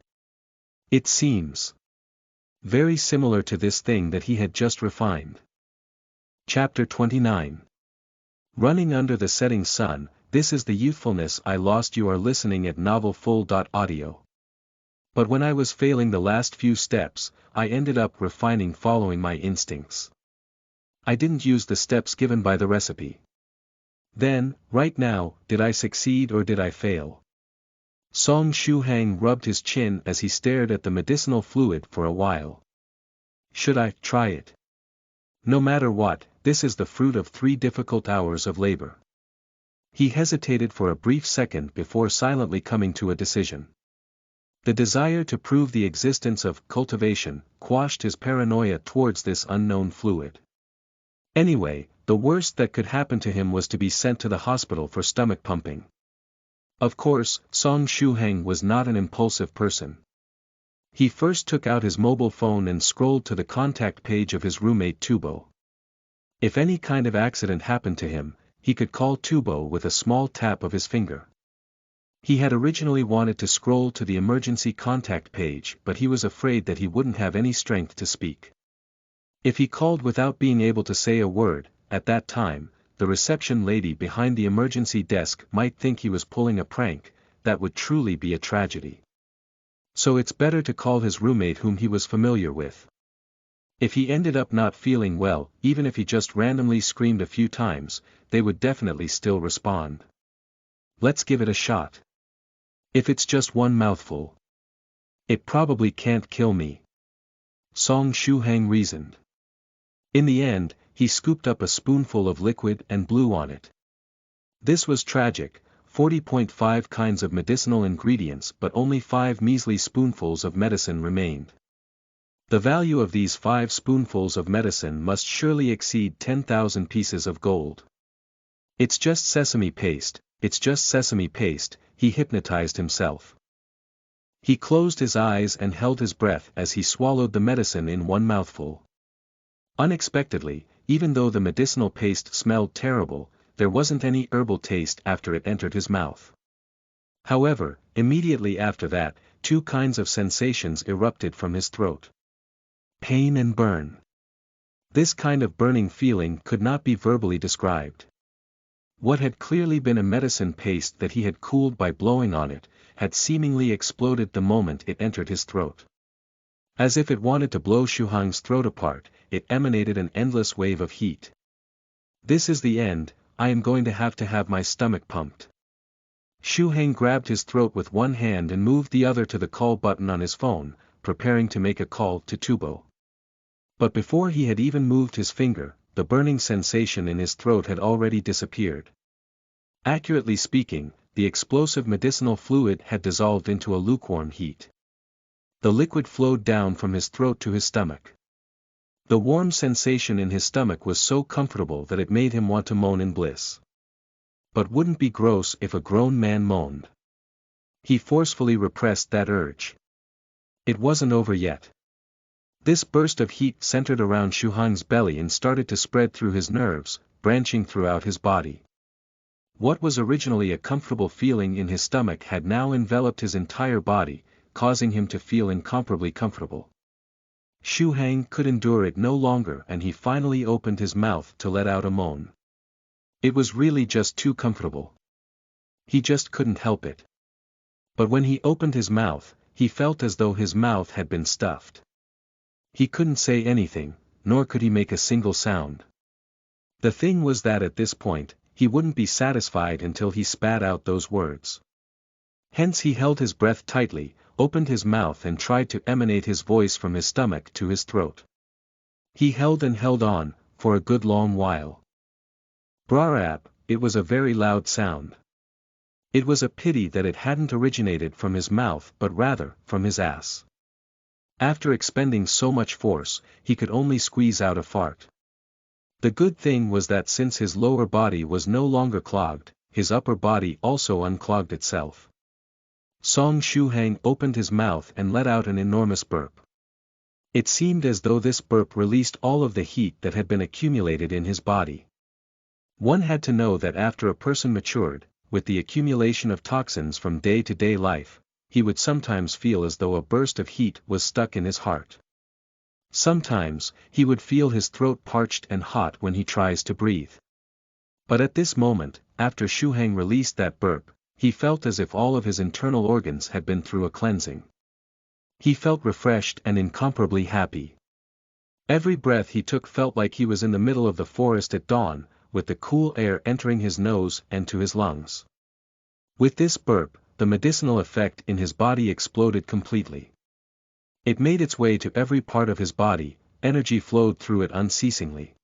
It seems very similar to this thing that he had just refined. Chapter 29. Running under the setting sun, this is the youthfulness I lost. You are listening at novelfull.audio. But when I was failing the last few steps, I ended up refining following my instincts. I didn't use the steps given by the recipe. Then, right now, did I succeed or did I fail? Song Shuhang rubbed his chin as he stared at the medicinal fluid for a while. Should I try it? No matter what, this is the fruit of 3 difficult hours of labor. He hesitated for a brief second before silently coming to a decision. The desire to prove the existence of cultivation quashed his paranoia towards this unknown fluid. Anyway, the worst that could happen to him was to be sent to the hospital for stomach pumping. Of course, Song Shuhang was not an impulsive person. He first took out his mobile phone and scrolled to the contact page of his roommate Tubo. If any kind of accident happened to him, he could call Tubo with a small tap of his finger. He had originally wanted to scroll to the emergency contact page, but he was afraid that he wouldn't have any strength to speak. If he called without being able to say a word, at that time, the reception lady behind the emergency desk might think he was pulling a prank. That would truly be a tragedy. So it's better to call his roommate whom he was familiar with. If he ended up not feeling well, even if he just randomly screamed a few times, they would definitely still respond. Let's give it a shot. If it's just one mouthful, it probably can't kill me. Song Shuhang reasoned. In the end, he scooped up a spoonful of liquid and blew on it. This was tragic, 40.5 kinds of medicinal ingredients but only 5 measly spoonfuls of medicine remained. The value of these 5 spoonfuls of medicine must surely exceed 10,000 pieces of gold. It's just sesame paste, it's just sesame paste, he hypnotized himself. He closed his eyes and held his breath as he swallowed the medicine in one mouthful. Unexpectedly, even though the medicinal paste smelled terrible, there wasn't any herbal taste after it entered his mouth. However, immediately after that, 2 kinds of sensations erupted from his throat. Pain and burn. This kind of burning feeling could not be verbally described. What had clearly been a medicine paste that he had cooled by blowing on it, had seemingly exploded the moment it entered his throat. As if it wanted to blow Shuhang's throat apart, it emanated an endless wave of heat. This is the end, I am going to have my stomach pumped. Shuhang grabbed his throat with one hand and moved the other to the call button on his phone, preparing to make a call to Tubo. But before he had even moved his finger, the burning sensation in his throat had already disappeared. Accurately speaking, the explosive medicinal fluid had dissolved into a lukewarm heat. The liquid flowed down from his throat to his stomach. The warm sensation in his stomach was so comfortable that it made him want to moan in bliss. But wouldn't be gross if a grown man moaned. He forcefully repressed that urge. It wasn't over yet. This burst of heat centered around Shuhang's belly and started to spread through his nerves, branching throughout his body. What was originally a comfortable feeling in his stomach had now enveloped his entire body, causing him to feel incomparably comfortable. Shuhang could endure it no longer and he finally opened his mouth to let out a moan. It was really just too comfortable. He just couldn't help it. But when he opened his mouth, he felt as though his mouth had been stuffed. He couldn't say anything, nor could he make a single sound. The thing was that at this point, he wouldn't be satisfied until he spat out those words. Hence he held his breath tightly, opened his mouth and tried to emanate his voice from his stomach to his throat. He held and held on, for a good long while. Brarab, it was a very loud sound. It was a pity that it hadn't originated from his mouth but rather, from his ass. After expending so much force, he could only squeeze out a fart. The good thing was that since his lower body was no longer clogged, his upper body also unclogged itself. Song Shuhang opened his mouth and let out an enormous burp. It seemed as though this burp released all of the heat that had been accumulated in his body. One had to know that after a person matured, with the accumulation of toxins from day-to-day life, he would sometimes feel as though a burst of heat was stuck in his heart. Sometimes, he would feel his throat parched and hot when he tries to breathe. But at this moment, after Shu Hang released that burp, he felt as if all of his internal organs had been through a cleansing. He felt refreshed and incomparably happy. Every breath he took felt like he was in the middle of the forest at dawn, with the cool air entering his nose and to his lungs. With this burp, the medicinal effect in his body exploded completely. It made its way to every part of his body, energy flowed through it unceasingly.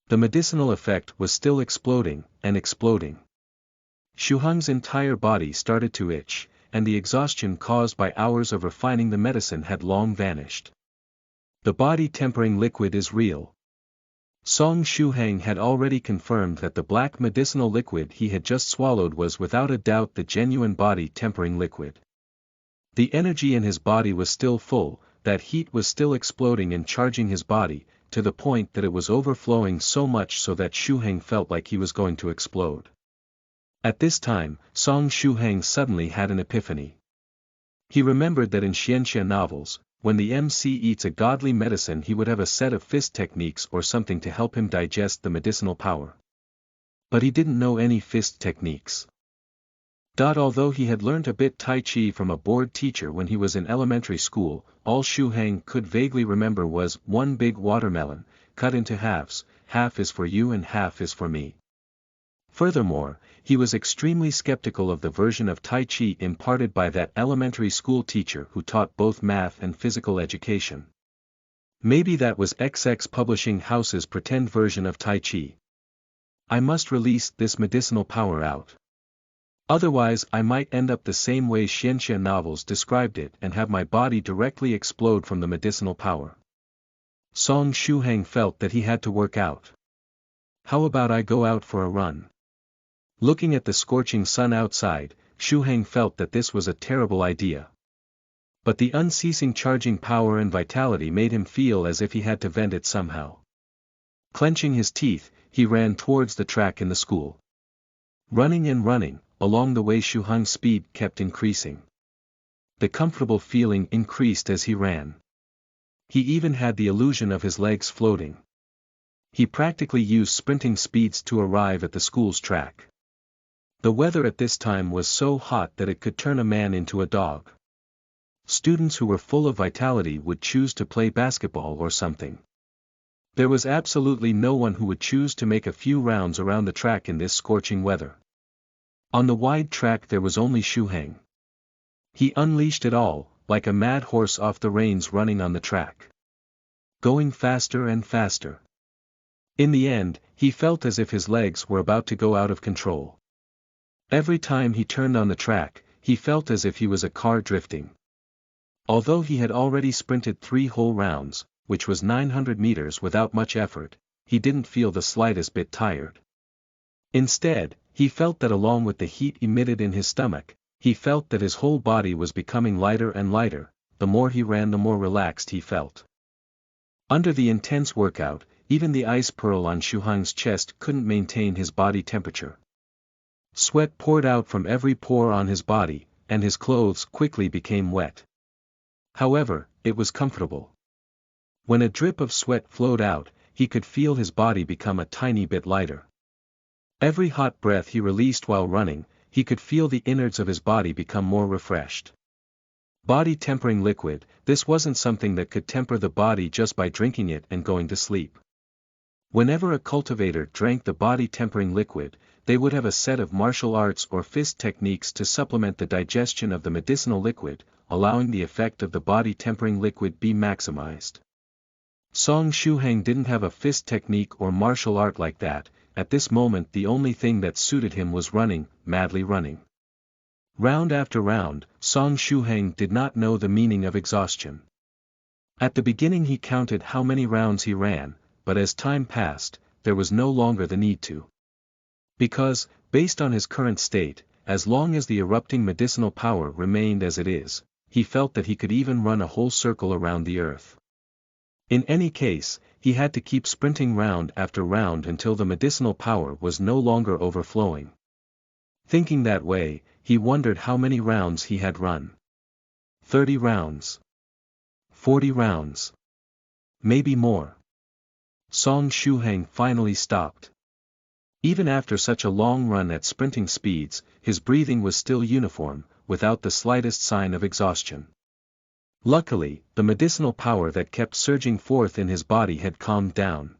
The medicinal effect was still exploding, and exploding. Shu Heng's entire body started to itch, and the exhaustion caused by hours of refining the medicine had long vanished. The body-tempering liquid is real. Song Shu Heng had already confirmed that the black medicinal liquid he had just swallowed was without a doubt the genuine body-tempering liquid. The energy in his body was still full, that heat was still exploding and charging his body, to the point that it was overflowing so much so that Shu Heng felt like he was going to explode. At this time, Song Shu Heng suddenly had an epiphany. He remembered that in Xianxia novels, when the MC eats a godly medicine he would have a set of fist techniques or something to help him digest the medicinal power. But he didn't know any fist techniques. Although he had learnt a bit Tai Chi from a board teacher when he was in elementary school, all Shu Heng could vaguely remember was one big watermelon, cut into halves, half is for you and half is for me. Furthermore, he was extremely skeptical of the version of Tai Chi imparted by that elementary school teacher who taught both math and physical education. Maybe that was XX Publishing House's pretend version of Tai Chi. I must release this medicinal power out. Otherwise I might end up the same way Xianxia novels described it and have my body directly explode from the medicinal power. Song Shu Heng felt that he had to work out. How about I go out for a run? Looking at the scorching sun outside, Shu Heng felt that this was a terrible idea. But the unceasing charging power and vitality made him feel as if he had to vent it somehow. Clenching his teeth, he ran towards the track in the school. Running and running, along the way Shu Heng's speed kept increasing. The comfortable feeling increased as he ran. He even had the illusion of his legs floating. He practically used sprinting speeds to arrive at the school's track. The weather at this time was so hot that it could turn a man into a dog. Students who were full of vitality would choose to play basketball or something. There was absolutely no one who would choose to make a few rounds around the track in this scorching weather. On the wide track there was only Shu Heng. He unleashed it all, like a mad horse off the reins running on the track. Going faster and faster. In the end, he felt as if his legs were about to go out of control. Every time he turned on the track, he felt as if he was a car drifting. Although he had already sprinted 3 whole rounds, which was 900 meters without much effort, he didn't feel the slightest bit tired. Instead, he felt that along with the heat emitted in his stomach, he felt that his whole body was becoming lighter and lighter. The more he ran the more relaxed he felt. Under the intense workout, even the ice pearl on Shu Heng's chest couldn't maintain his body temperature. Sweat poured out from every pore on his body, and his clothes quickly became wet. However, it was comfortable. When a drip of sweat flowed out, he could feel his body become a tiny bit lighter. Every hot breath he released while running, he could feel the innards of his body become more refreshed. Body-tempering liquid, this wasn't something that could temper the body just by drinking it and going to sleep. Whenever a cultivator drank the body-tempering liquid, they would have a set of martial arts or fist techniques to supplement the digestion of the medicinal liquid, allowing the effect of the body-tempering liquid be maximized. Song Shu Heng didn't have a fist technique or martial art like that. At this moment the only thing that suited him was running, madly running. Round after round, Song Shu Heng did not know the meaning of exhaustion. At the beginning he counted how many rounds he ran, but as time passed, there was no longer the need to. Because, based on his current state, as long as the erupting medicinal power remained as it is, he felt that he could even run a whole circle around the earth. In any case, he had to keep sprinting round after round until the medicinal power was no longer overflowing. Thinking that way, he wondered how many rounds he had run. 30 rounds. 40 rounds. Maybe more. Song Shu Heng finally stopped. Even after such a long run at sprinting speeds, his breathing was still uniform, without the slightest sign of exhaustion. Luckily, the medicinal power that kept surging forth in his body had calmed down.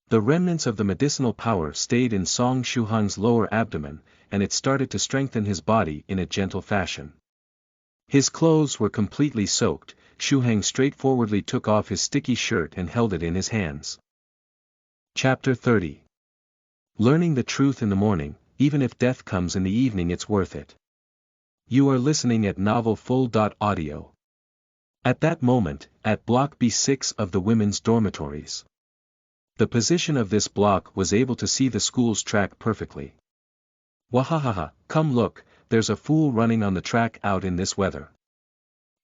The remnants of the medicinal power stayed in Song Shuhang's lower abdomen, and it started to strengthen his body in a gentle fashion. His clothes were completely soaked. Shuhang straightforwardly took off his sticky shirt and held it in his hands. Chapter 30. Learning the truth in the morning, even if death comes in the evening, it's worth it. You are listening at novelfull.audio. At that moment, at Block B6 of the women's dormitories. The position of this block was able to see the school's track perfectly. Wahahaha, come look, there's a fool running on the track out in this weather.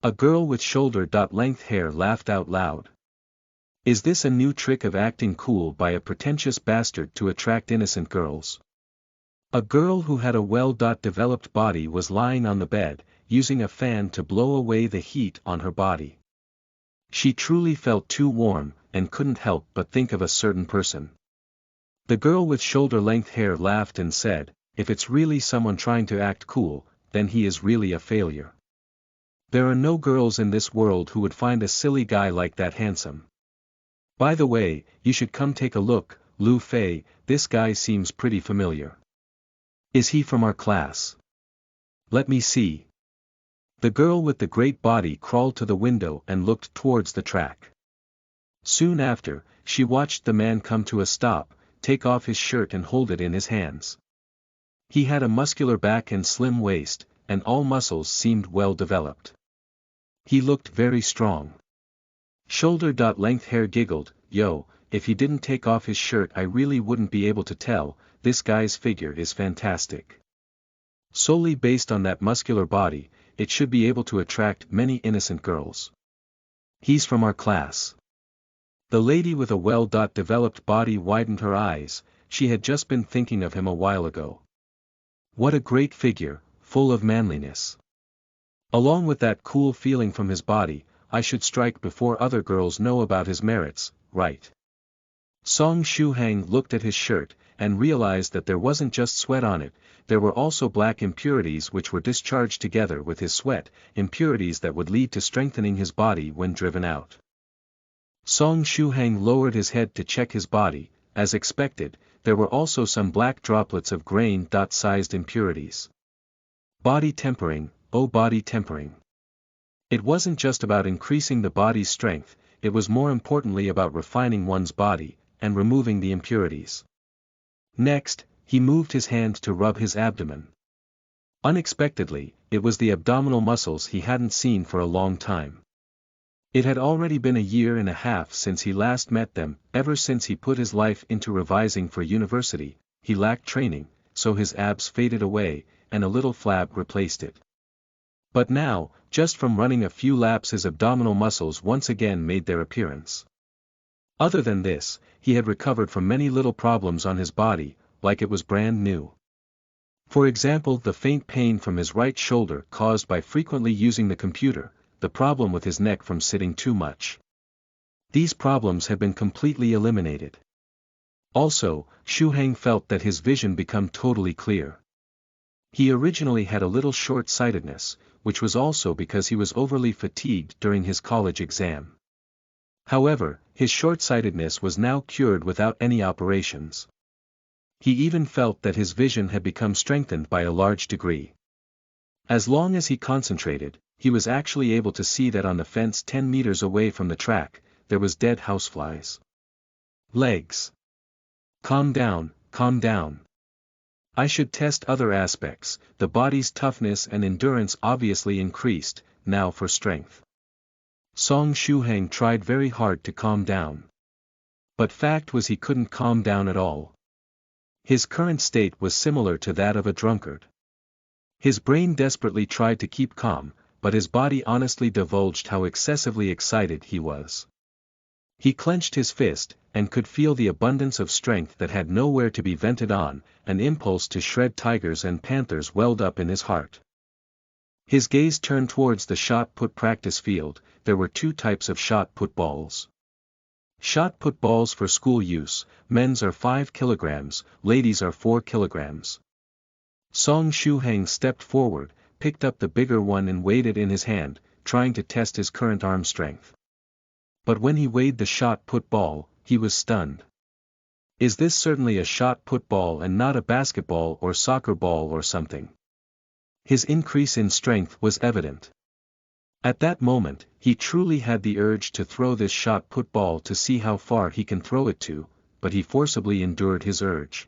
A girl with shoulder-length hair laughed out loud. Is this a new trick of acting cool by a pretentious bastard to attract innocent girls? A girl who had a well-developed body was lying on the bed, using a fan to blow away the heat on her body. She truly felt too warm, and couldn't help but think of a certain person. The girl with shoulder-length hair laughed and said, if it's really someone trying to act cool, then he is really a failure. There are no girls in this world who would find a silly guy like that handsome. By the way, you should come take a look, Lu Fei, this guy seems pretty familiar. Is he from our class? Let me see. The girl with the great body crawled to the window and looked towards the track. Soon after, she watched the man come to a stop, take off his shirt and hold it in his hands. He had a muscular back and slim waist, and all muscles seemed well developed. He looked very strong. Shoulder-length hair giggled, yo, if he didn't take off his shirt I really wouldn't be able to tell, this guy's figure is fantastic. Solely based on that muscular body, it should be able to attract many innocent girls. He's from our class. The lady with a well-developed body widened her eyes, she had just been thinking of him a while ago. What a great figure, full of manliness. Along with that cool feeling from his body, I should strike before other girls know about his merits, right? Song Shuhang looked at his shirt, and realized that there wasn't just sweat on it, there were also black impurities which were discharged together with his sweat, impurities that would lead to strengthening his body when driven out. Song Shuhang lowered his head to check his body, as expected, there were also some black droplets of grain-sized impurities. Body tempering, oh body tempering. It wasn't just about increasing the body's strength, it was more importantly about refining one's body, and removing the impurities. Next, he moved his hand to rub his abdomen. Unexpectedly, it was the abdominal muscles he hadn't seen for a long time. It had already been a year and a half since he last met them, ever since he put his life into revising for university, he lacked training, so his abs faded away, and a little flab replaced it. But now, just from running a few laps his abdominal muscles once again made their appearance. Other than this, he had recovered from many little problems on his body, like it was brand new. For example, the faint pain from his right shoulder caused by frequently using the computer, the problem with his neck from sitting too much. These problems had been completely eliminated. Also, Shuhang felt that his vision became totally clear. He originally had a little short-sightedness, which was also because he was overly fatigued during his college exam. However, his short-sightedness was now cured without any operations. He even felt that his vision had become strengthened by a large degree. As long as he concentrated, he was actually able to see that on the fence 10 meters away from the track, there was dead houseflies. Legs. Calm down, calm down. I should test other aspects, the body's toughness and endurance obviously increased, now for strength. Song Shuhang tried very hard to calm down. But fact was he couldn't calm down at all. His current state was similar to that of a drunkard. His brain desperately tried to keep calm, but his body honestly divulged how excessively excited he was. He clenched his fist, and could feel the abundance of strength that had nowhere to be vented on, an impulse to shred tigers and panthers welled up in his heart. His gaze turned towards the shot put practice field, there were two types of shot put balls. Shot put balls for school use, men's are 5 kilograms, ladies are 4 kilograms. Song Shuheng stepped forward, picked up the bigger one and weighed it in his hand, trying to test his current arm strength. But when he weighed the shot put ball, he was stunned. Is this certainly a shot put ball and not a basketball or soccer ball or something? His increase in strength was evident. At that moment, he truly had the urge to throw this shot put ball to see how far he can throw it to, but he forcibly endured his urge.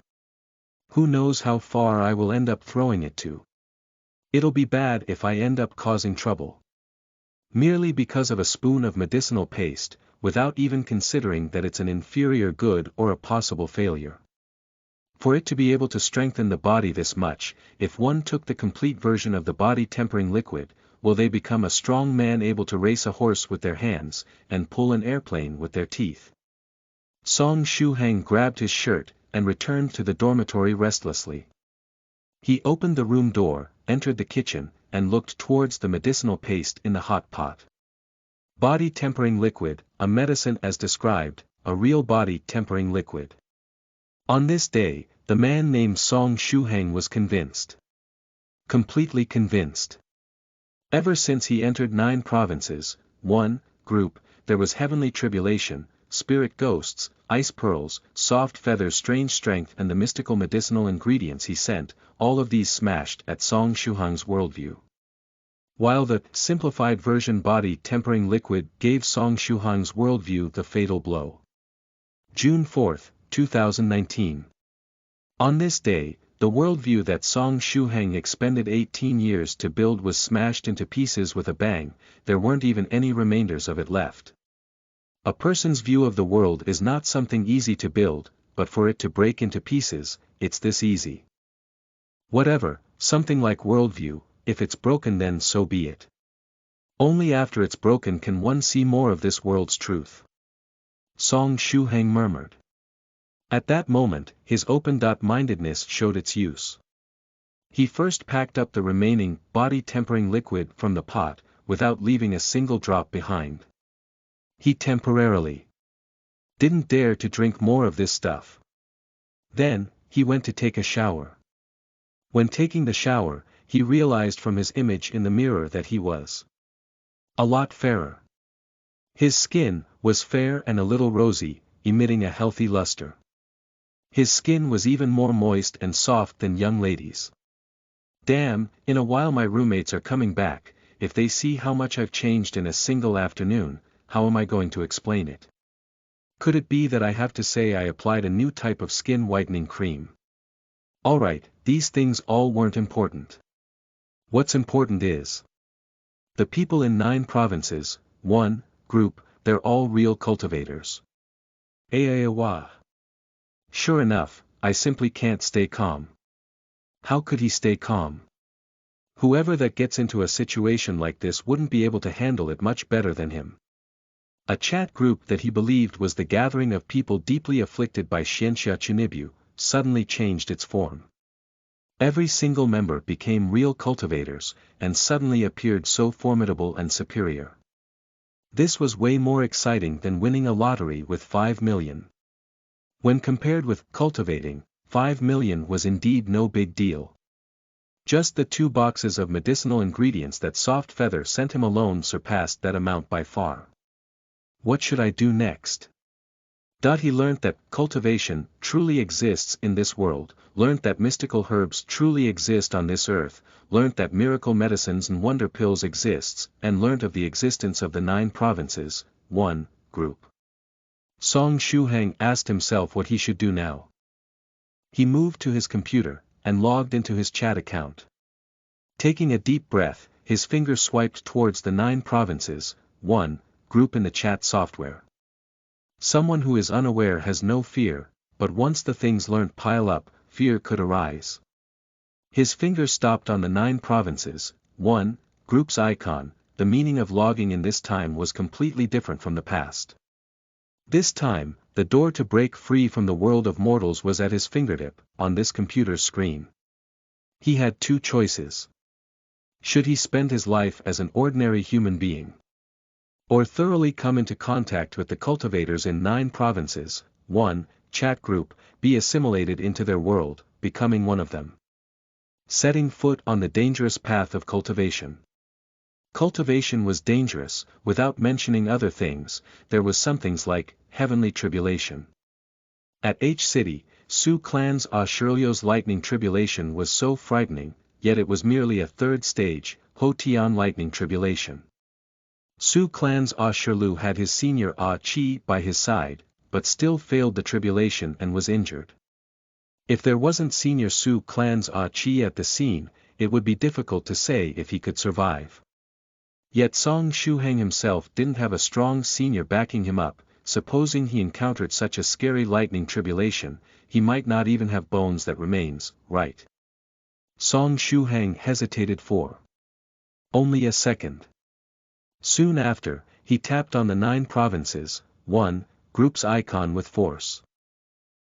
Who knows how far I will end up throwing it to? It'll be bad if I end up causing trouble. Merely because of a spoon of medicinal paste, without even considering that it's an inferior good or a possible failure. For it to be able to strengthen the body this much, if one took the complete version of the body tempering liquid, will they become a strong man able to race a horse with their hands, and pull an airplane with their teeth? Song Shuheng grabbed his shirt, and returned to the dormitory restlessly. He opened the room door, entered the kitchen, and looked towards the medicinal paste in the hot pot. Body tempering liquid, a medicine as described, a real body tempering liquid. On this day, the man named Song Shuheng was convinced. Completely convinced. Ever since he entered 9 provinces, 1 group, there was heavenly tribulation, spirit ghosts, ice pearls, soft feathers, strange strength, and the mystical medicinal ingredients he sent, all of these smashed at Song Shuheng's worldview. While the simplified version body tempering liquid gave Song Shuheng's worldview the fatal blow. June 4, 2019. On this day, the worldview that Song Shuheng expended 18 years to build was smashed into pieces with a bang. There weren't even any remainders of it left. A person's view of the world is not something easy to build, but for it to break into pieces, it's this easy. Whatever, something like worldview, if it's broken then so be it. Only after it's broken can one see more of this world's truth. Song Shuheng murmured. At that moment, his open-mindedness showed its use. He first packed up the remaining body-tempering liquid from the pot, without leaving a single drop behind. He temporarily didn't dare to drink more of this stuff. Then, he went to take a shower. When taking the shower, he realized from his image in the mirror that he was a lot fairer. His skin was fair and a little rosy, emitting a healthy luster. His skin was even more moist and soft than young ladies. Damn, in a while my roommates are coming back. If they see how much I've changed in a single afternoon, how am I going to explain it? Could it be that I have to say I applied a new type of skin whitening cream? Alright, these things all weren't important. What's important is the people in 9 provinces, 1 group, they're all real cultivators. Wah. Sure enough, I simply can't stay calm. How could he stay calm? Whoever that gets into a situation like this wouldn't be able to handle it much better than him. A chat group that he believed was the gathering of people deeply afflicted by Xianxia Chunibu, suddenly changed its form. Every single member became real cultivators, and suddenly appeared so formidable and superior. This was way more exciting than winning a lottery with 5 million. When compared with cultivating, 5 million was indeed no big deal. Just the 2 boxes of medicinal ingredients that Soft Feather sent him alone surpassed that amount by far. What should I do next? He learnt that cultivation truly exists in this world, learnt that mystical herbs truly exist on this earth, learnt that miracle medicines and wonder pills exists, and learnt of the existence of the 9 provinces, 1 group. Song Shuheng asked himself what he should do now. He moved to his computer, and logged into his chat account. Taking a deep breath, his finger swiped towards the 9 provinces, 1 group in the chat software. Someone who is unaware has no fear, but once the things learnt pile up, fear could arise. His finger stopped on the 9 provinces, 1 group's icon. The meaning of logging in this time was completely different from the past. This time, the door to break free from the world of mortals was at his fingertip, on this computer's screen. He had 2 choices. Should he spend his life as an ordinary human being? Or thoroughly come into contact with the cultivators in 9 provinces, 1. Chat group, be assimilated into their world, becoming one of them. Setting foot on the dangerous path of cultivation. Cultivation was dangerous, without mentioning other things. There was somethings like heavenly tribulation. At H City, Sioux Clan's Shirlyo's lightning tribulation was so frightening, yet it was merely a 3rd stage, Ho Tian lightning tribulation. Sioux Clan's Shirlu had his senior Chi by his side, but still failed the tribulation and was injured. If there wasn't senior Sioux Clan's Chi at the scene, it would be difficult to say if he could survive. Yet Song Shuhang himself didn't have a strong senior backing him up. Supposing he encountered such a scary lightning tribulation, he might not even have bones that remains, right? Song Shuhang hesitated for only a second. Soon after, he tapped on the 9 provinces, 1, group's icon with force.